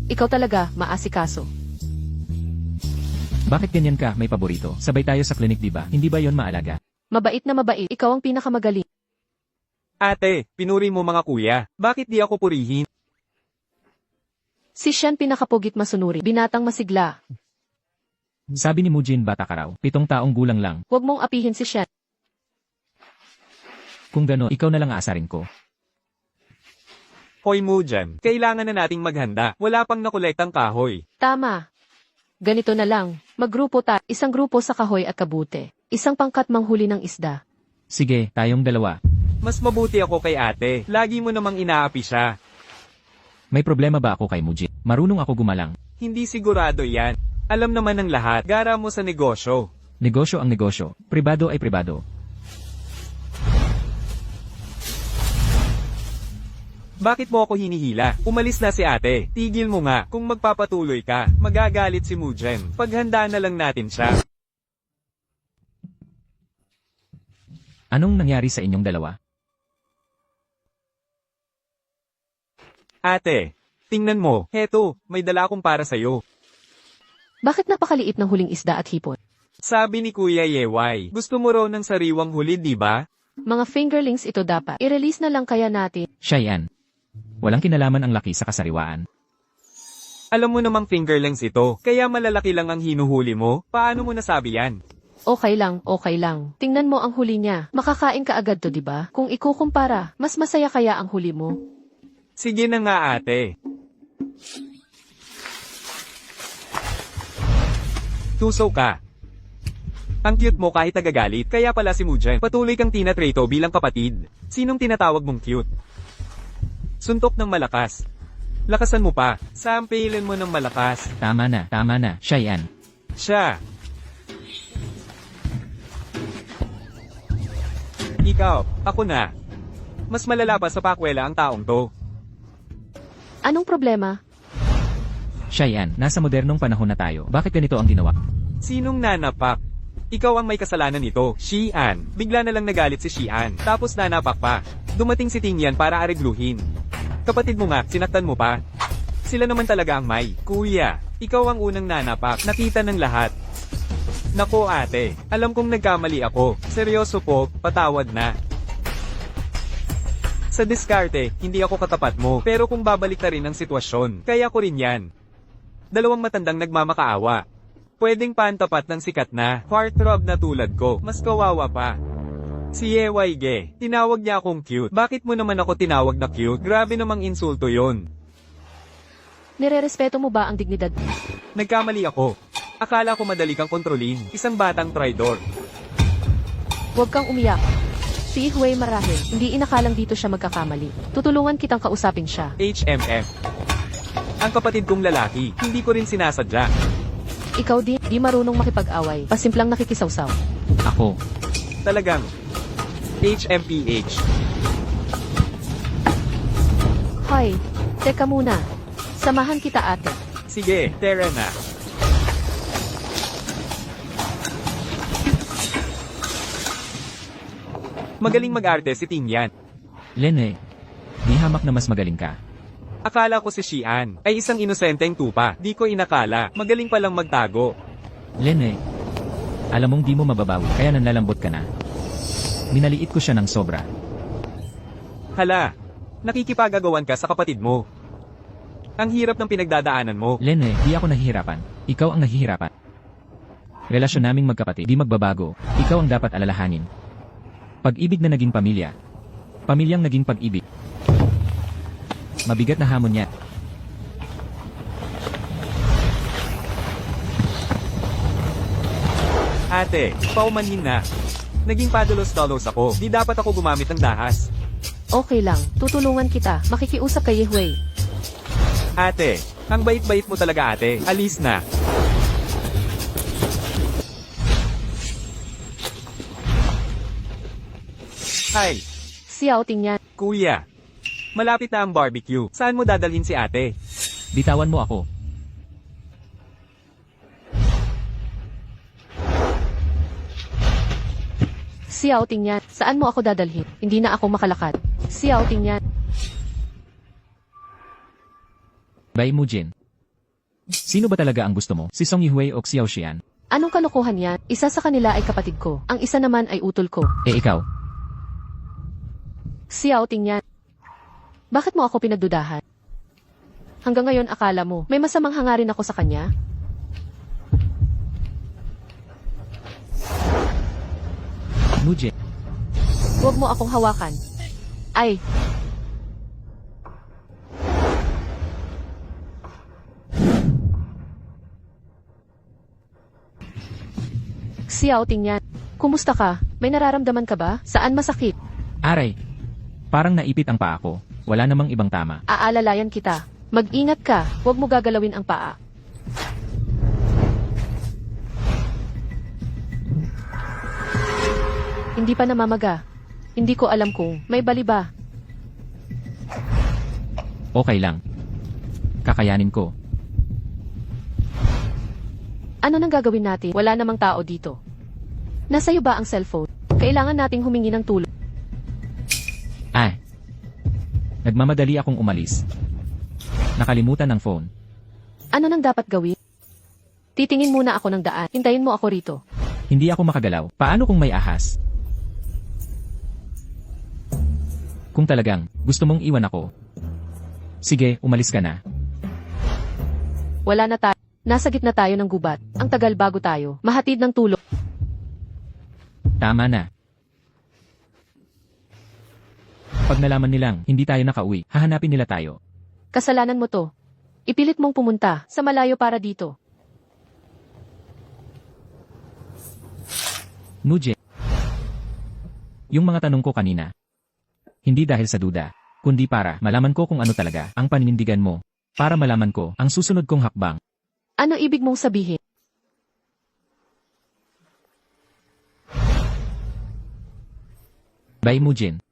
Ikaw talaga, maasikaso. Bakit ganyan ka, may paborito? Sabay tayo sa klinik di ba? Hindi ba yon maalaga? Mabait na mabait. Ikaw ang pinakamagaling. Ate, pinuri mo mga kuya. Bakit di ako purihin? Si Shen pinakapugit masunuri. Binatang masigla. Sabi ni Mujin bata ka raw, 7 taong gulang lang. Huwag mong apihin si Shen. Kung gano, ikaw na lang aasarin ko. Hoy Mujan, kailangan na nating maghanda. Wala pang nakolektang kahoy. Tama. Ganito na lang. Maggrupo tayo. Isang grupo sa kahoy at kabute. Isang pangkat manghuli ng isda. Sige, tayong dalawa. Mas mabuti ako kay ate. Lagi mo namang inaapi siya. May problema ba ako kay Mujin? Marunong ako gumalang. Hindi sigurado yan. Alam naman ng lahat. Gara mo sa negosyo. Negosyo ang negosyo. Pribado ay pribado. Bakit mo ako hinihila? Umalis na si ate. Tigil mo nga. Kung magpapatuloy ka, magagalit si Mujen. Paghanda na lang natin siya. Anong nangyari sa inyong dalawa? Ate, tingnan mo. Heto, may dala akong para sa'yo. Bakit napakaliit ng huling isda at hipon? Sabi ni Kuya Yeway, gusto mo raw ng sariwang huli, di ba? Mga fingerlings ito dapat. I-release na lang kaya natin. Siya yan. Walang kinalaman ang laki sa kasariwaan. Alam mo namang fingerlings ito, kaya malalaki lang ang hinuhuli mo. Paano mo nasabi yan? Okay lang, okay lang. Tingnan mo ang huli niya. Makakain ka agad to, di ba? Kung ikukumpara, mas masaya kaya ang huli mo. Sige na nga ate. Tuso ka. Ang cute mo kahit nagagalit, kaya pala si Mujen. Patuloy kang tinatrato bilang kapatid. Sinong tinatawag mong cute? Suntok ng malakas. Lakasan mo pa. Sampilin mo ng malakas. Tama na. Siya yan. Siya. Ikaw, ako na. Mas malala pa sa pakwela ang taong to. Anong problema? Siya yan. Nasa modernong panahon na tayo. Bakit ganito ang ginawa? Sinong nanapak? Ikaw ang may kasalanan nito, Xian. Bigla na lang nagalit si Xian, tapos nanapak pa. Dumating si Tingyan para aregluhin. Kapatid mo nga, sinaktan mo pa. Sila naman talaga ang may. Kuya, ikaw ang unang nanapak, nakita ng lahat. Nako ate, alam kong nagkamali ako. Seryoso po, patawad na. Sa diskarte, hindi ako katapat mo, pero kung babalik na rin ang sitwasyon, kaya ko rin yan. Dalawang matandang nagmamakaawa. Pwedeng pantapat ng sikat na, heartthrob na tulad ko, mas kawawa pa. Si Yeway, tinawag niya akong cute. Bakit mo naman ako tinawag na cute? Grabe namang insulto yon. Nirerespeto mo ba ang dignidad? Nagkamali ako. Akala ko madali kang kontrolin. Isang batang traidor. Huwag kang umiyak. Si Hui marahil, hindi inakalang dito siya magkakamali. Tutulungan kitang kausapin siya. HMM. Ang kapatid kong lalaki, hindi ko rin sinasadya. Ikaw din, di marunong makipag-away. Pasimplang nakikisawsaw. Ako. Talagang. HMPH. Hoy, teka muna. Samahan kita ate. Sige, tara na. Magaling mag-arte si Tingyan. Lene. Di hamak na mas magaling ka. Akala ko si Xian ay isang inosenteng tupa. Di ko inakala. Magaling palang magtago. Lene. Alam mong di mo mababawi, kaya nanlalambot ka na. Minaliit ko siya ng sobra. Hala, nakikipagagawan ka sa kapatid mo. Ang hirap ng pinagdadaanan mo. Lene, di ako nahihirapan. Ikaw ang nahihirapan. Relasyon naming magkapatid, di magbabago. Ikaw ang dapat alalahanin. Pag-ibig na naging pamilya. Pamilyang naging pag-ibig. Mabigat na hamon niya. Ate, paumanhin na. Naging padalos-dalos ako. Di dapat ako gumamit ng dahas. Okay lang, tutulungan kita. Makikiusap kay Hui. Ate, ang bait-bait mo talaga ate. Alis na. Hi, Xiao Tingyan. kuya. Malapit na ang barbecue. Saan mo dadalhin si ate? Bitawan mo ako. Xiao Tingyan, saan mo ako dadalhin? Hindi na ako makalakad. Xiao Tingyan, Bai Mujin. Sino ba talaga ang gusto mo? Si Song Yihui o Xiao Xian? anong kalokohan yan? Isa sa kanila ay kapatid ko. Ang isa naman ay utol ko. Ikaw. Xiao Tingyan, bakit mo ako pinagdudahan? Hanggang ngayon akala mo, may masamang hangarin ako sa kanya? Mujin. Huwag mo akong hawakan. Ay, Xiao Tingyan, kumusta ka? May nararamdaman ka ba? Saan masakit? Aray. Parang naipit ang paa ko. Wala namang ibang tama. Aalalayan kita. Mag-ingat ka, huwag mo gagalawin ang paa. Hindi pa namamaga. Hindi ko alam kung may bali ba. Okay lang. Kakayanin ko. Ano nang gagawin natin? Wala namang tao dito. Nasa'yo ba ang cellphone? Kailangan nating humingi ng tulong. Ay. Nagmamadali akong umalis. Nakalimutan ng phone. Ano nang dapat gawin? Titingin muna ako ng daan. Hintayin mo ako rito. Hindi ako makagalaw. Paano kung may ahas? Kung talagang gusto mong iwan ako. Sige, umalis ka na. Wala na tayo. Nasa gitna tayo ng gubat. Ang tagal bago tayo. Mahatid ng tulong. Tama na. Pag nalaman nilang hindi tayo nakauwi, hahanapin nila tayo. Kasalanan mo to. Ipilit mong pumunta sa malayo para dito. Mujin. Yung mga tanong ko kanina. Hindi dahil sa duda, kundi para malaman ko kung ano talaga ang paninindigan mo. Para malaman ko ang susunod kong hakbang. Ano ibig mong sabihin? Bai Mujin.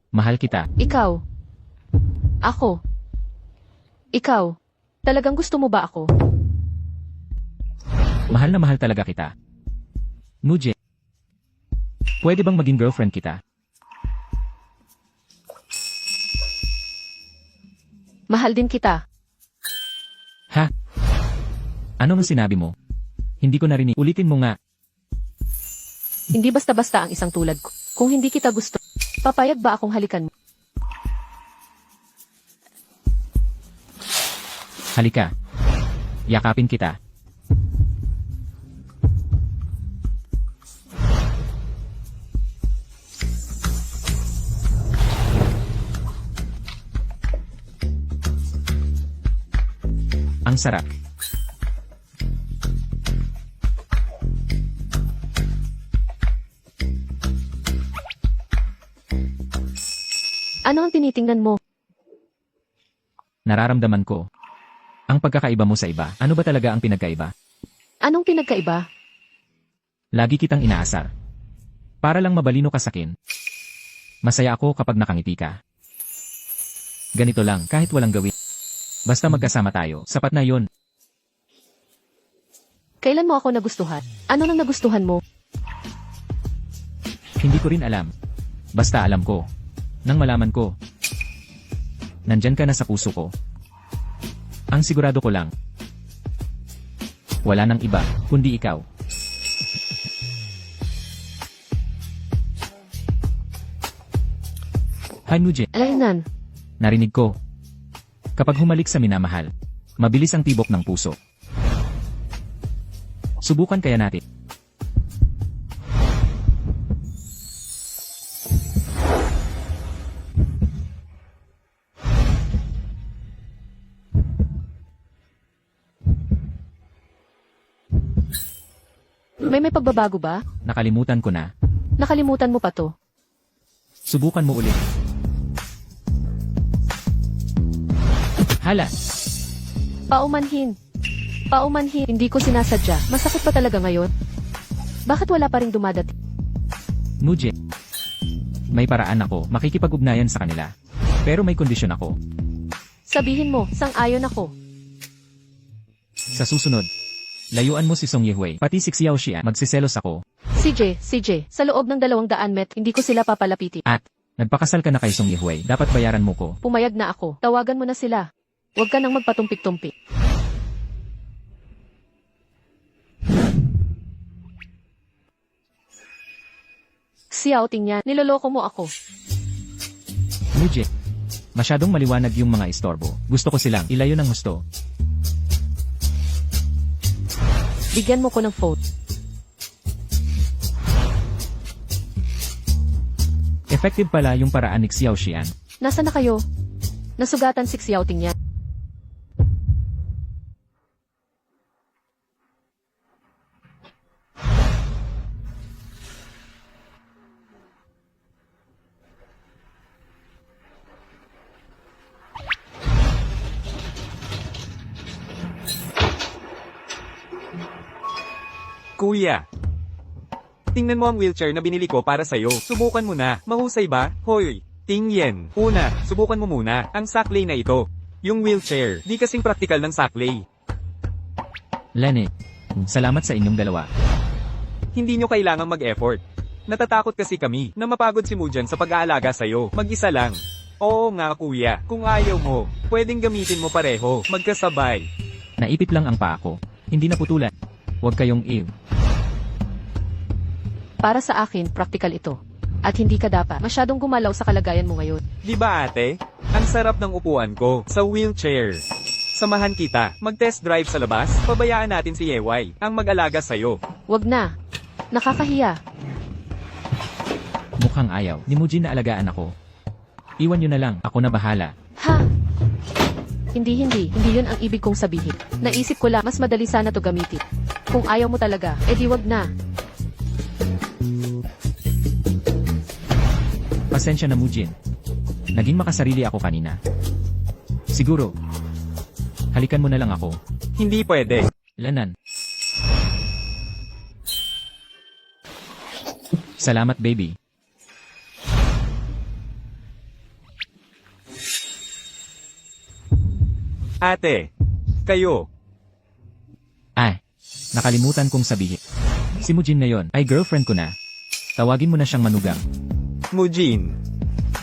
Mahal kita. Ikaw. Ako. Ikaw. Talagang gusto mo ba ako? Mahal na mahal talaga kita. Mujin. Pwede bang maging girlfriend kita? Mahal din kita. Ha? Ano ang sinabi mo? Hindi ko narinig. Ulitin mo nga. Hindi basta-basta ang isang tulad ko. Kung hindi kita gusto, papayag ba akong halikan mo? Halika. Yakapin kita. Ang sarap. Ano ang tinitingnan mo? Nararamdaman ko. Ang pagkakaiba mo sa iba. Ano ba talaga ang pinagkaiba? Anong pinagkaiba? Lagi kitang inaasar. Para lang mabalino ka sakin. Masaya ako kapag nakangiti ka. Ganito lang, kahit walang gawin. Basta magkasama tayo, sapat na yun. Kailan mo ako nagustuhan? Ano nang nagustuhan mo? Hindi ko rin alam. Basta alam ko. Nang malaman ko. Nandyan ka na sa puso ko. Ang sigurado ko lang. Wala nang iba, kundi ikaw. Hi Mujin. Alaynan, Narinig ko. Kapag humalik sa minamahal, mabilis ang tibok ng puso. Subukan kaya natin. may pagbabago ba? Nakalimutan ko na. Nakalimutan mo pa to. Subukan mo ulit. Hala, Paumanhin. Paumanhin. Hindi ko sinasadya. Masakit pa talaga ngayon? Bakit wala pa ring dumadating? Mujin. May paraan ako, makikipag-ugnayan sa kanila. Pero may kondisyon ako. Sabihin mo, sang-ayon ako. Sa susunod, layuan mo si Song Yehui, pati si Xiao Xian, magsiselos ako. CJ, sa loob ng 200 met, hindi ko sila papalapitin. At, nagpakasal ka na kay Song Yehuay. Dapat bayaran mo ko. Pumayag na ako. Tawagan mo na sila. Huwag ka nang magpatumpik-tumpik. Xiao Tingyan, niloloko mo ako. Mujin. Masyadong maliwanag yung mga istorbo. Gusto ko silang ilayo ng husto. Bigyan mo ko ng phone. Effective pala yung paraan ni Xiao Xian. Nasaan na kayo? Nasugatan si Xiao Tingyan. Kuya. Tingnan mo ang wheelchair na binili ko para sa'yo. Subukan mo na. Mahusay ba? Hoy, Tingyen. Una, subukan mo muna ang saklay na ito. Yung wheelchair, di kasing praktikal ng saklay. Lenny, salamat sa inyong dalawa. Hindi nyo kailangang mag-effort. Natatakot kasi kami na mapagod si Mujan sa pag-aalaga sa'yo. Mag-isa lang. Oo nga kuya, kung ayaw mo, pwedeng gamitin mo pareho, magkasabay. Naipit lang ang paa ko. Hindi naputulan. Huwag kayong Para sa akin, praktikal ito. At hindi ka dapat masyadong gumalaw sa kalagayan mo ngayon. Di ba ate? Ang sarap ng upuan ko sa wheelchair. Samahan kita, mag-test drive sa labas, pabayaan natin si Yeway, ang mag-alaga sa'yo. Wag na. Nakakahiya. Mukhang ayaw. Ni Mujin na alagaan ako. Iwan nyo na lang. Ako na bahala. Ha? Hindi yun ang ibig kong sabihin. Naisip ko lang, mas madali sana to gamitin. Kung ayaw mo talaga, edi wag na. Pasensya na Mujin. Naging makasarili ako kanina. Siguro. Halikan mo na lang ako. Hindi pwede. Lanan. Salamat baby. Ate, kayo. Ay, nakalimutan kong sabihin. Si Mujin ngayon ay girlfriend ko na. Tawagin mo na siyang manugang. Mujin.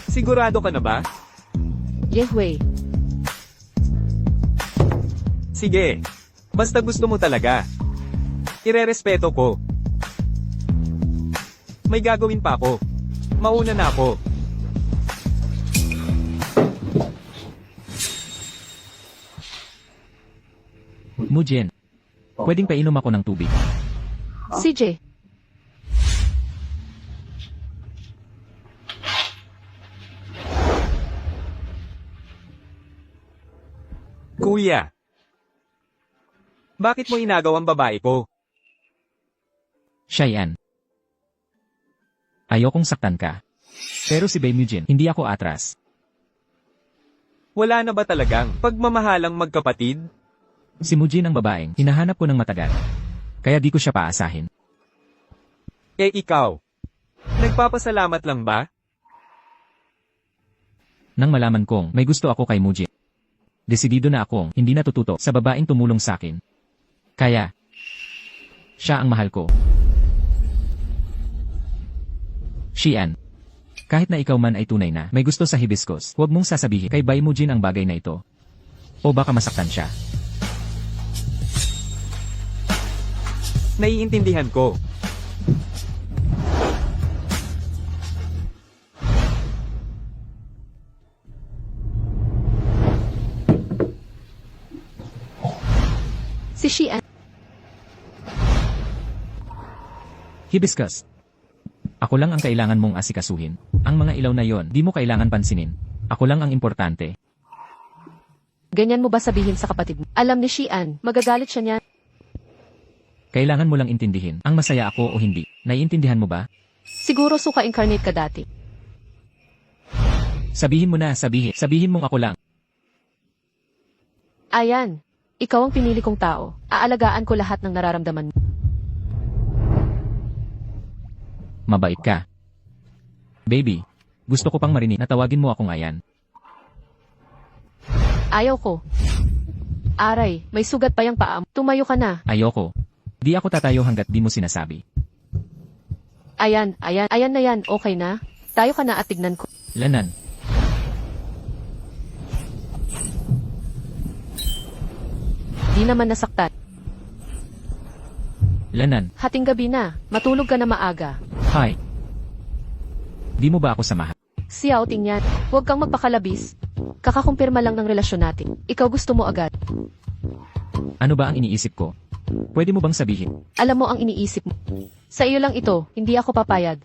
Sigurado ka na ba? Yehwei. Sige. Basta gusto mo talaga. Irerespeto ko. May gagawin pa ako. Mauna na ako. Mujin. Pwedeng painom ako ng tubig. CJ. Kuya. Bakit mo inagaw ang babae ko? Cheyenne. Ayokong saktan ka. Pero si Bay Mujin, hindi ako atras. Wala na ba talagang pagmamahalang magkapatid? Si Mujin ang babaeng hinahanap ko ng matagal. Kaya di ko siya paasahin. Eh ikaw? Nagpapasalamat lang ba? Nang malaman kong may gusto ako kay Mujin. Desidido na akong hindi natututo sa babaeng tumulong sa akin. Kaya, siya ang mahal ko. Xian. Kahit na ikaw man ay tunay na may gusto sa hibiscus, huwag mong sasabihin kay Bai Mujin ang bagay na ito. O baka masaktan siya. Naiintindihan ko. Si Xian. Hibiscus. Ako lang ang kailangan mong asikasuhin. Ang mga ilaw na yon, di mo kailangan pansinin. Ako lang ang importante. Ganyan mo ba sabihin sa kapatid mo? Alam ni Xian, magagalit siya niyan. Kailangan mo lang intindihin ang masaya ako o hindi. Naiintindihan mo ba? Siguro suka-incarnate ka dati. Sabihin mo na, sabihin mong ako lang. Ayan. Ikaw ang pinili kong tao. Aalagaan ko lahat ng nararamdaman mo. Mabait ka. Baby, gusto ko pang marinig na tawagin mo akong Ayan. Ayaw ko. Aray, may sugat pa yung paa mo. Tumayo ka na. Ayoko. Di ako tatayo hanggat di mo sinasabi. Ayan na yan, okay na? Tayo ka na at tignan ko. Lanan. Di naman nasaktan. Lanan. Hating gabi na, matulog ka na maaga. Hi. Di mo ba ako samahan? Si outing yan, huwag kang magpakalabis. Kakakumpirma lang ng relasyon natin. Ikaw gusto mo agad. Ano ba ang iniisip ko? Pwede mo bang sabihin? Alam mo ang iniisip mo. Sa iyo lang ito, hindi ako papayag.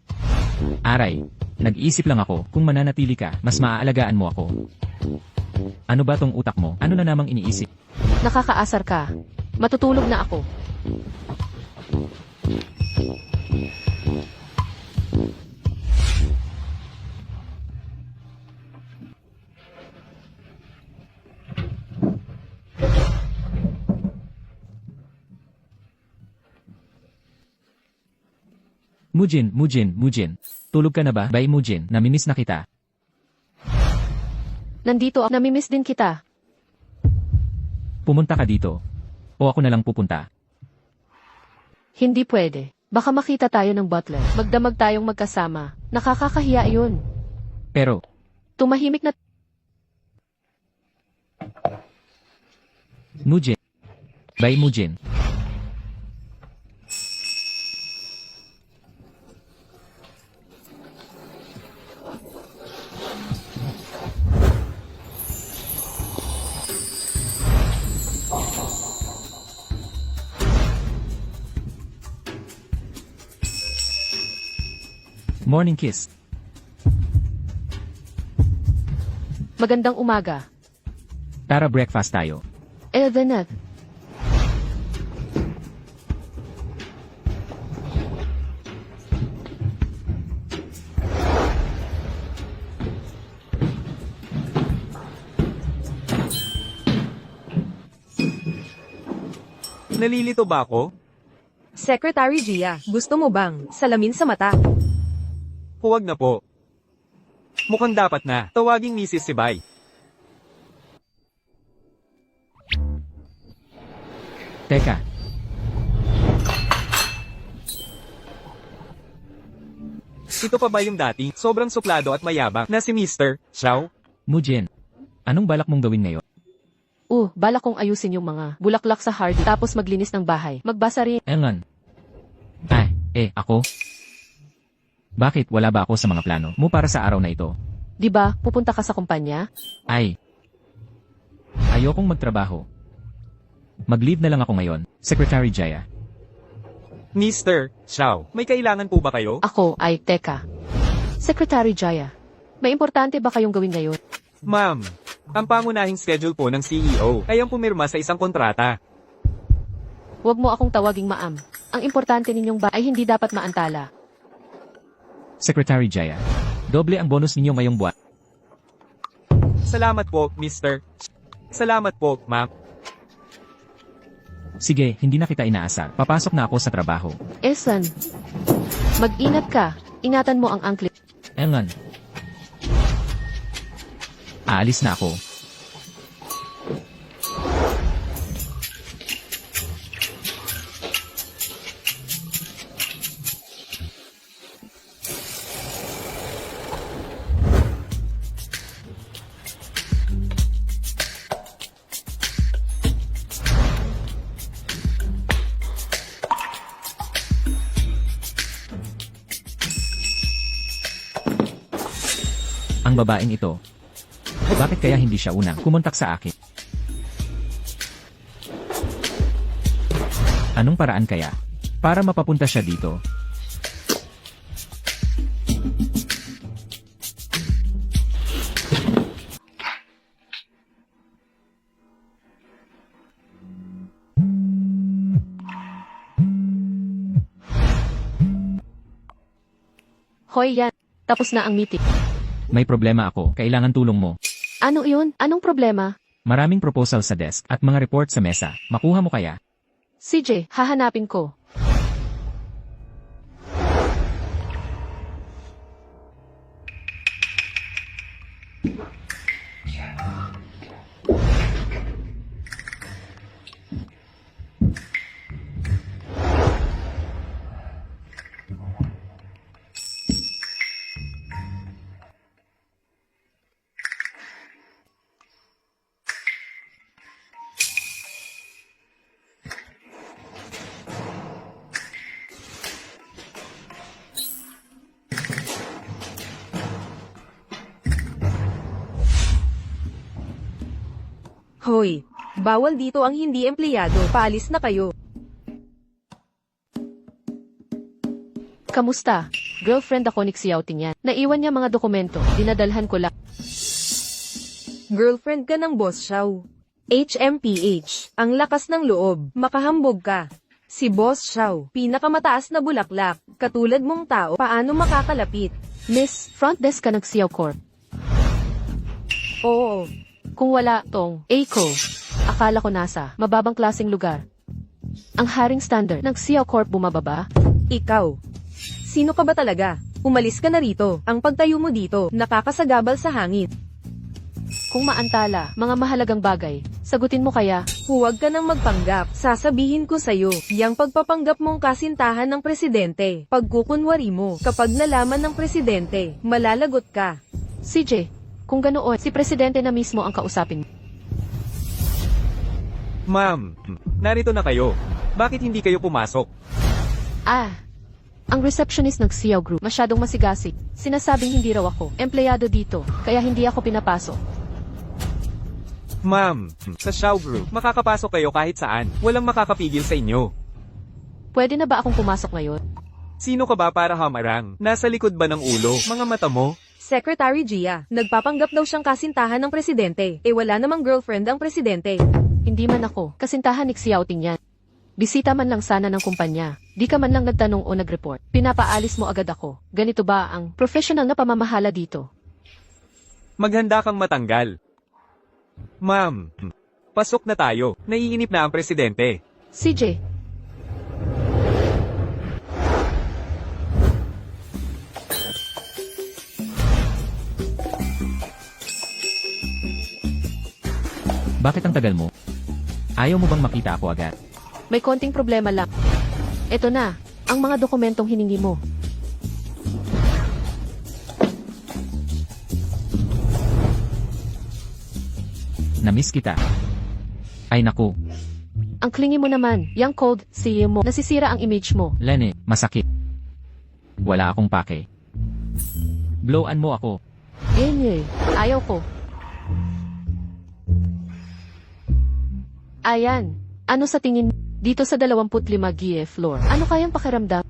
Aray, nag-iisip lang ako, kung mananatili ka, mas maaalagaan mo ako. Ano ba tong utak mo? Ano na namang iniisip? Nakakaasar ka. Matutulog na ako. Mujin. Tulog ka na ba? Bye Mujin, namimiss na kita. Nandito ako, namimiss din kita. Pumunta ka dito. O ako na lang pupunta. Hindi pwede. Baka makita tayo ng butler. Magdamag tayong magkasama. Nakakakahiya yun. Pero, Tumahimik na. Mujin. Bye Mujin. Morning kiss. Magandang umaga. Tara breakfast tayo. Then. Nalilito ba ako? Secretary Gia, gusto mo bang salamin sa mata? Huwag na po. Mukhang dapat na. Tawaging Mrs. Sibay. Teka, Ito pa ba yung dati, sobrang suplado at mayabang na si Mr. Xiao? Mujin. Anong balak mong gawin ngayon? Balak kong ayusin yung mga bulaklak sa hardy tapos maglinis ng bahay. Magbasa rin. Engan. Ako? Bakit wala ba ako sa mga plano mo para sa araw na ito? Di ba, pupunta ka sa kumpanya? Ayokong magtrabaho. Mag-leave na lang ako ngayon, Secretary Jaya. Mr. Xiao, may kailangan po ba kayo? Teka. Secretary Jaya, may importante ba kayong gawin ngayon? Ma'am, ang pangunahing schedule po ng CEO ay ang pumirma sa isang kontrata. Huwag mo akong tawaging maam. Ang importante ninyong ba ay hindi dapat maantala. Secretary Jaya, doble ang bonus ninyo ngayong buwan. Salamat po, Mr. Salamat po, ma'am. Sige, hindi na kita inaasar. Papasok na ako sa trabaho. Esan, mag-ingat ka. Ingatan mo ang angklit. Engan. Aalis na ako. Ang babaeng ito. Bakit kaya hindi siya unang kumontak sa akin? Anong paraan kaya? Para mapapunta siya dito. Hoy yan, tapos na ang meeting. May problema ako. Kailangan tulong mo. Ano iyon? Anong problema? Maraming proposal sa desk at mga report sa mesa. Makuha mo kaya? CJ, hahanapin ko. Hoy! Bawal dito ang hindi empleyado. Paalis na kayo. Kamusta? Girlfriend ako ni Xiaoting yan. Naiwan niya mga dokumento. Dinadalhan ko lang. Girlfriend ka ng Boss Xiao. HMPH. Ang lakas ng loob. Makahambog ka. Si Boss Xiao, pinakamataas na bulaklak. Katulad mong tao, paano makakalapit? Miss, front desk ka ng Xiao Corp. Oo. Kung wala, tong, Eiko. Akala ko nasa mababang klaseng lugar. Ang haring standard ng Xiao Corp bumababa. Ikaw. Sino ka ba talaga? Umalis ka na rito. Ang pagtayo mo dito, nakakasagabal sa hangin. Kung maantala, mga mahalagang bagay, sagutin mo kaya. Huwag ka nang magpanggap. Sasabihin ko sa'yo, yang pagpapanggap mong kasintahan ng presidente, pagkukunwari mo, kapag nalaman ng presidente, malalagot ka. CJ, kung ganoon, si presidente na mismo ang kausapin mo. Ma'am, narito na kayo. Bakit hindi kayo pumasok? Ang receptionist ng Xiao Group, masyadong masigasig. Sinasabing hindi raw ako, empleyado dito, kaya hindi ako pinapasok. Ma'am, sa Xiao Group, makakapasok kayo kahit saan. Walang makakapigil sa inyo. Pwede na ba akong pumasok ngayon? Sino ka ba para hamarang? Nasa likod ba ng ulo? Mga mata mo? Secretary Gia, nagpapanggap daw siyang kasintahan ng presidente. Wala namang girlfriend ang presidente. Hindi man ako, kasintahan ni Xiaoting yan. Bisita man lang sana ng kumpanya. Di ka man lang nagtanong o nag-report. Pinapaalis mo agad ako. Ganito ba ang professional na pamamahala dito? Maghanda kang matanggal. Ma'am, pasok na tayo. Naiinip na ang presidente. CJ, Bakit ang tagal mo? Ayaw mo bang makita ako agad? may konting problema lang. Eto na, ang mga dokumentong hiningi mo. Namiss kita. Ay naku, Ang klingi mo naman, yung cold, CEO mo, nasisira ang image mo. Lene, masakit. Wala akong pake. Blowan mo ako. Ayaw ko. Ayan, ano sa tingin dito sa 25 GE floor? Ano kayang pakiramdam?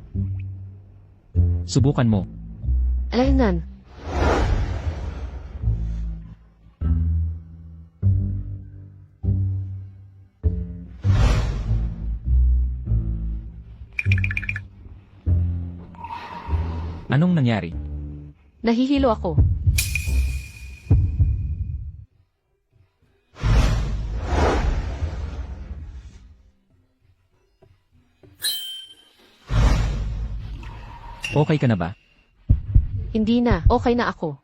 Subukan mo. Alaynan. Anong nangyari? Nahihilo ako. Okay ka na ba? Hindi na, okay na ako.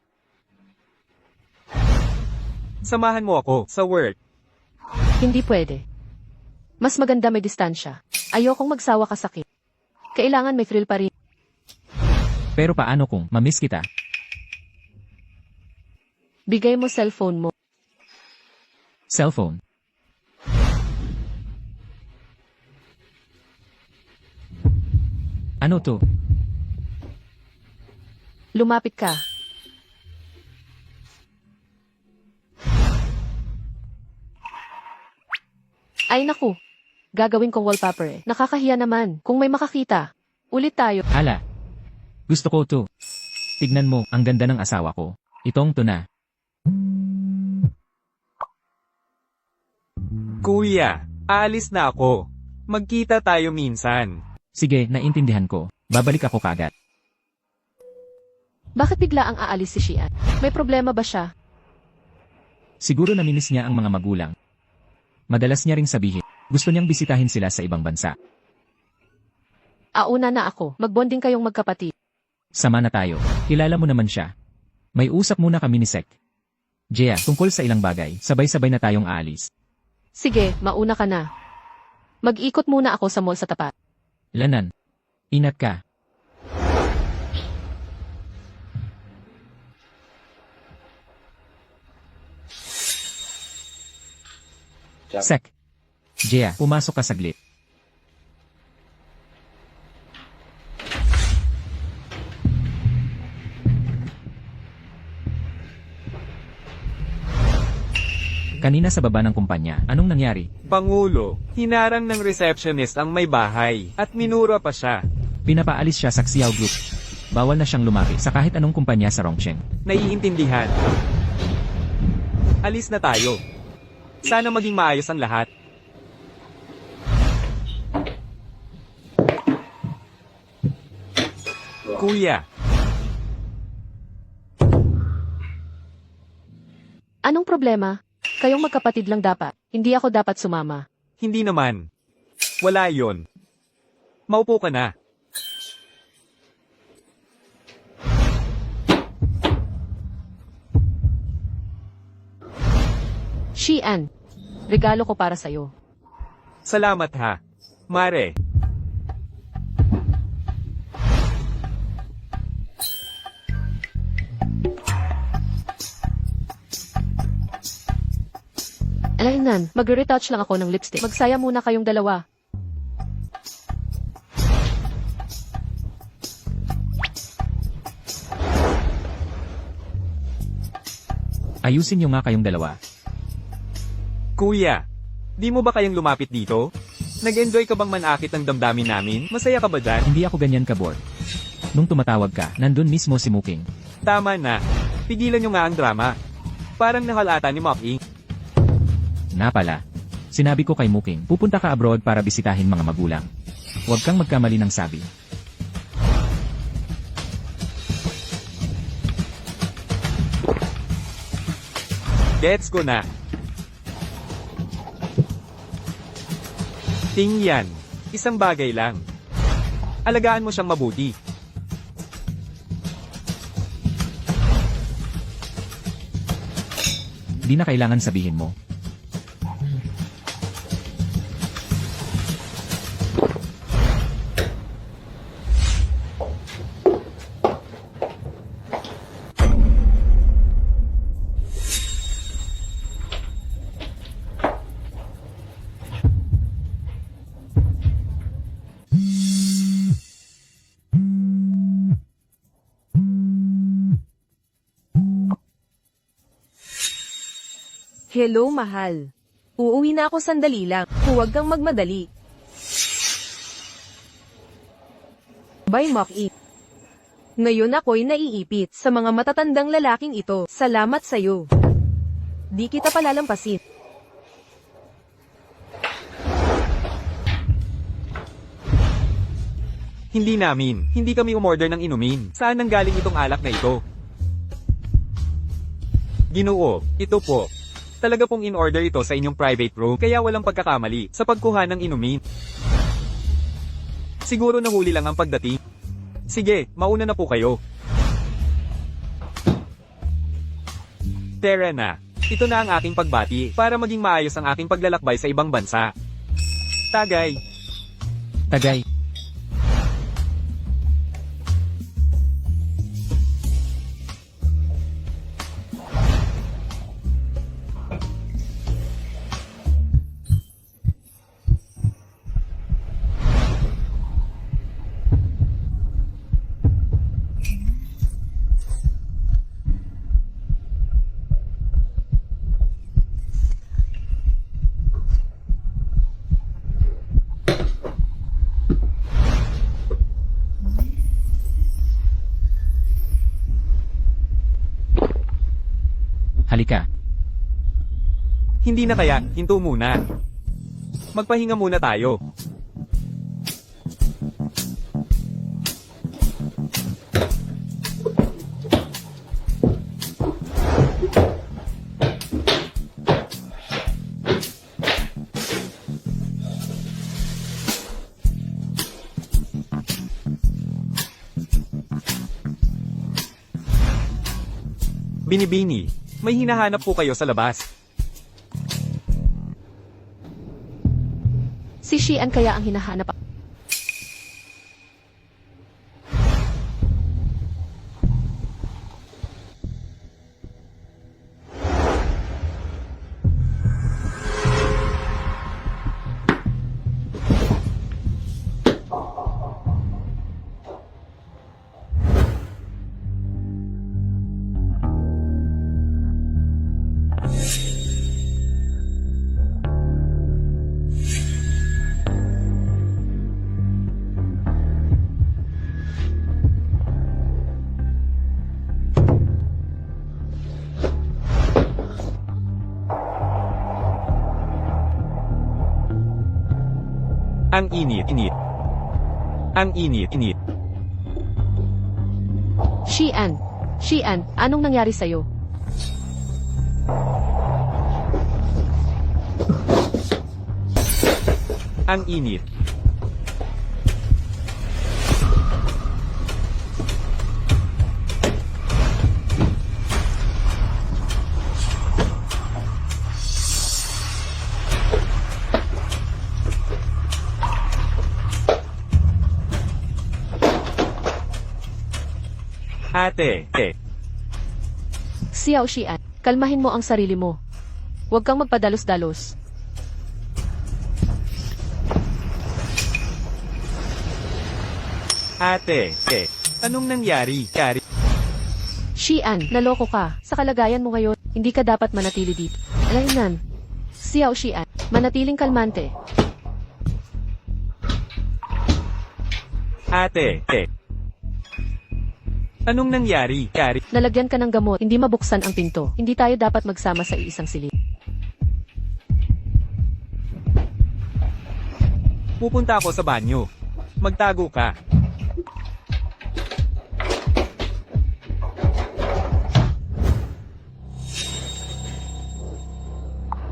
Samahan mo ako sa work. Hindi pwede. Mas maganda may distansya. Ayokong magsawa ka sakit. Kailangan may thrill pa rin. Pero paano kung mamiss kita? Bigay mo cellphone mo. Cellphone. Ano to? Lumapit ka. Ay naku. Gagawin kong wallpaper eh. Nakakahiya naman. Kung may makakita. Ulit tayo. Hala. Gusto ko to. Tignan mo, ang ganda ng asawa ko. Itong to na. Kuya, aalis na ako. Magkita tayo minsan. Sige, naintindihan ko. Babalik ako kagad. Bakit bigla ang aalis si Xian? May problema ba siya? Siguro naminis niya ang mga magulang. Madalas niya ring sabihin, gusto niyang bisitahin sila sa ibang bansa. Auna na ako. Magbonding kayong magkapatid. Sama na tayo. Kilala mo naman siya. May usap muna kami ni Sek. Jea, tungkol sa ilang bagay, sabay-sabay na tayong aalis. Sige, mauna ka na. Mag-ikot muna ako sa mall sa tapat. Lanan, ingat ka. Sek. Jea, pumasok ka saglit. Kanina sa baba ng kumpanya, anong nangyari? Pangulo, hinarang ng receptionist ang may bahay, at minura pa siya. Pinapaalis siya sa Xiao Group. Bawal na siyang lumapit sa kahit anong kumpanya sa Rongcheng. Naiintindihan. Alis na tayo. Sana maging maayos ang lahat. Kuya, Anong problema? Kayong magkapatid lang dapat. Hindi ako dapat sumama. hindi naman. Wala yon. Maupo ka na. Xian, regalo ko para sa'yo. Salamat ha. Mare, Alainan, magre-retouch lang ako ng lipstick. Magsaya muna kayong dalawa. Ayusin niyo nga kayong dalawa. kuya, di mo ba kayang lumapit dito? Nag-enjoy ka bang manakit ng damdamin namin? Masaya ka ba dyan? Hindi ako ganyan ka-bored. Nung tumatawag ka, nandun mismo si Muking. Tama na. Pigilan nyo nga ang drama. Parang nahalata ni Mocking. Na pala. Sinabi ko kay Muking, pupunta ka abroad para bisitahin mga magulang. Huwag kang magkamali ng sabi. Gets ko na. Tingyan. Isang bagay lang. Alagaan mo siyang mabuti. Di na kailangan sabihin mo. Hello, mahal. Uuwi na ako sandali lang. Huwag kang magmadali. Bye, Maki. Ngayon ako'y naiipit sa mga matatandang lalaking ito. Salamat sa'yo. Di kita palalampasin. Hindi namin. Hindi kami umorder ng inumin. Saan nanggaling itong alak na ito? Ginoo, ito po. Talaga pong in-order ito sa inyong private room, kaya walang pagkakamali sa pagkuha ng inumin. Siguro nahuli lang ang pagdating. Sige, mauna na po kayo. Tara na. Ito na ang aking pagbati para maging maayos ang aking paglalakbay sa ibang bansa. Tagay. Tagay. Halika. Hindi na kaya, hinto muna. Magpahinga muna tayo. Binibini, may hinahanap po kayo sa labas. Si Xian kaya ang hinahanap. Ang init. Ang init. Xian. Xian, anong nangyari sa'yo? Ang init. Ate. Xiao Xian, kalmahin mo ang sarili mo. Huwag kang magpadalos-dalos. Ate. Anong nangyari? Xian, naloko ka. Sa kalagayan mo ngayon, hindi ka dapat manatili dito. Alainan. Xiao Xian, manatiling kalmante. Ate. Anong nangyari? Nalagyan ka ng gamot, hindi mabuksan ang pinto. Hindi tayo dapat magsama sa iisang silid. Pupunta ako sa banyo. Magtago ka.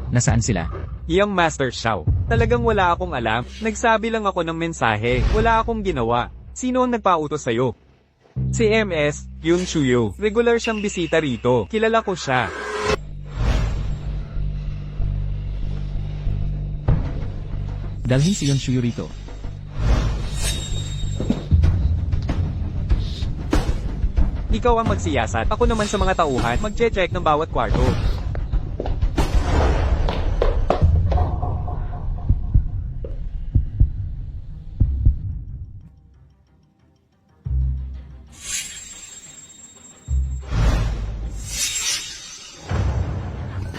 Nasaan sila? Yang Master Xiao. Talagang wala akong alam. Nagsabi lang ako ng mensahe. Wala akong ginawa. Sino ang nagpautos sa'yo? Si MS, Yun Chuyo. Regular siyang bisita rito. Kilala ko siya. Dalhin si Yon Shuyu rito. Ikaw ang magsiyasat. Ako naman sa mga tauhan, magche-check ng bawat kwarto.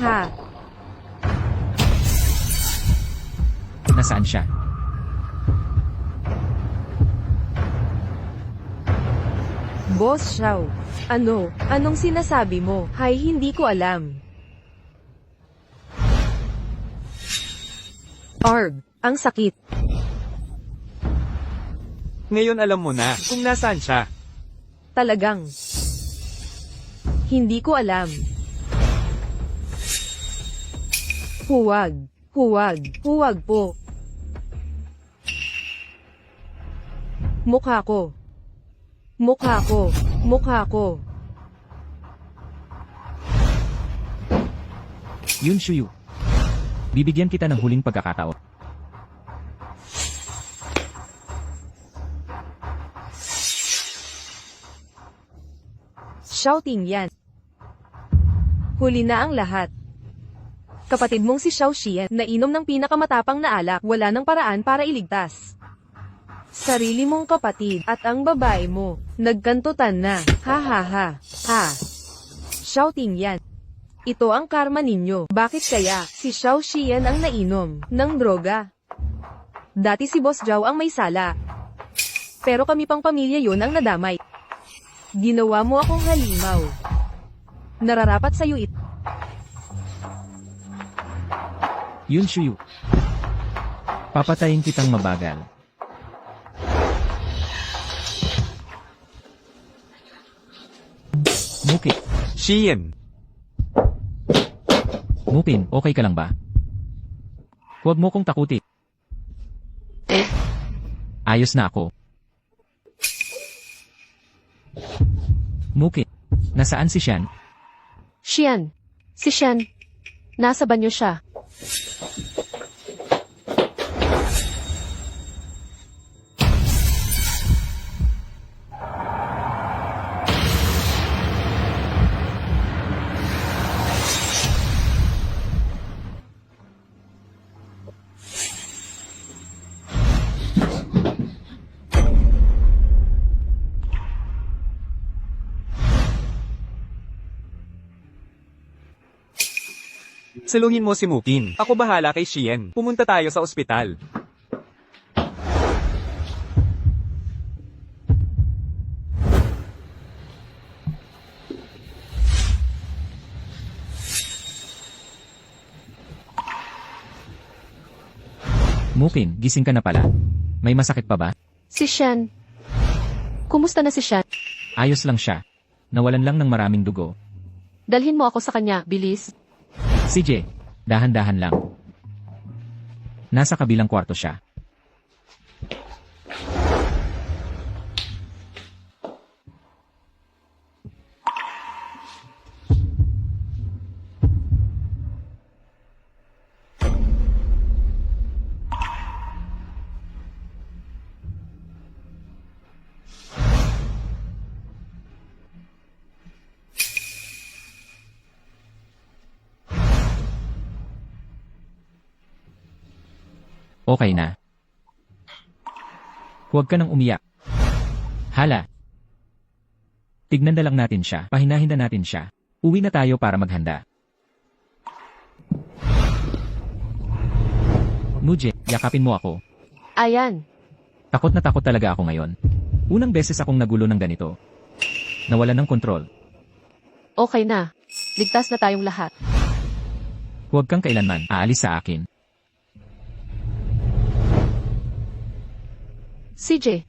Ha, Nasaan siya? Boss Xiao. Anong sinasabi mo? Hay, hindi ko alam. Arg, ang sakit. Ngayon alam mo na kung nasaan siya. Talagang. Hindi ko alam. Huwag po. Mukha ko. Yun Shuyu. Bibigyan kita ng huling pagkakataon. Shouting yan. Huli na ang lahat. Kapatid mong si Xiao Xian, nainom ng pinakamatapang na alak, wala ng paraan para iligtas. Sarili mong kapatid, at ang babae mo, nagkantutan na, ha. Shouting yan. Ito ang karma ninyo. Bakit kaya, si Xiao Xian ang nainom, ng droga? Dati si Boss Zhao ang may sala. Pero kami pang pamilya yun ang nadamay. Ginawa mo akong halimaw. Nararapat sa'yo ito. Yun Shuyu. Papatayin kitang mabagal. Muki. Xian. Mupin, okay ka lang ba? Huwag mo kong takutin. Ayos na ako. Muki. Nasaan si Xian? Xian. Si Xian. Nasa banyo siya. Saluhin mo si Mukin. Ako bahala kay Xian. Pumunta tayo sa ospital. Mukin, gising ka na pala. May masakit pa ba? Si Shan. Kumusta na si Shan? Ayos lang siya. Nawalan lang ng maraming dugo. Dalhin mo ako sa kanya, bilis. CJ, dahan-dahan lang. Nasa kabilang kwarto siya. Okay na. Huwag ka nang umiyak. Hala. Tignan na lang natin siya. Pahinahin na natin siya. Uwi na tayo para maghanda. Muje, yakapin mo ako. Ayan. Takot na takot talaga ako ngayon. Unang beses akong nagulo ng ganito. Nawalan ng kontrol. Okay na. Ligtas na tayong lahat. Huwag kang kailanman aalis sa akin. CJ,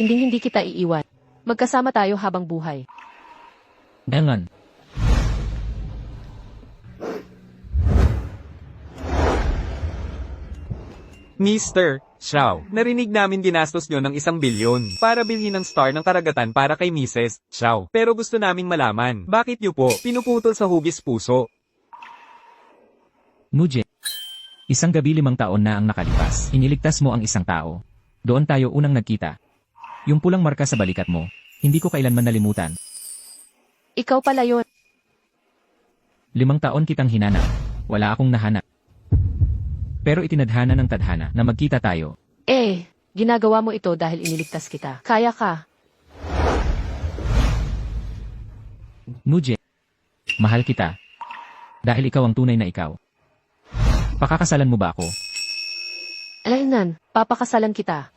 hindi kita iiwan. Magkasama tayo habang buhay. Engan. Mr. Xiao, narinig namin ginastos nyo ng 1 bilyon para bilhin ng star ng karagatan para kay Mrs. Xiao. Pero gusto naming malaman, bakit nyo po pinuputol sa hugis puso? Muje. Isang gabi 5 taon na ang nakalipas. Iniligtas mo ang isang tao. Doon tayo unang nagkita. Yung pulang marka sa balikat mo, hindi ko kailanman nalimutan. Ikaw pala yun. 5 taon kitang hinanap. Wala akong nahanap. Pero itinadhana ng tadhana na magkita tayo. Ginagawa mo ito dahil iniligtas kita. Kaya ka. Muje. Mahal kita. Dahil ikaw ang tunay na ikaw. Pakakasalan mo ba ako? Alaynan, papakasalan kita.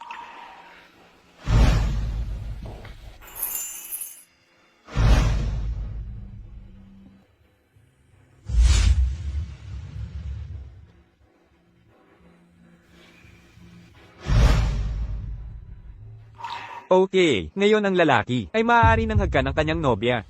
Okay, ngayon ang lalaki ay maaari nang hagkan ng kanyang nobya.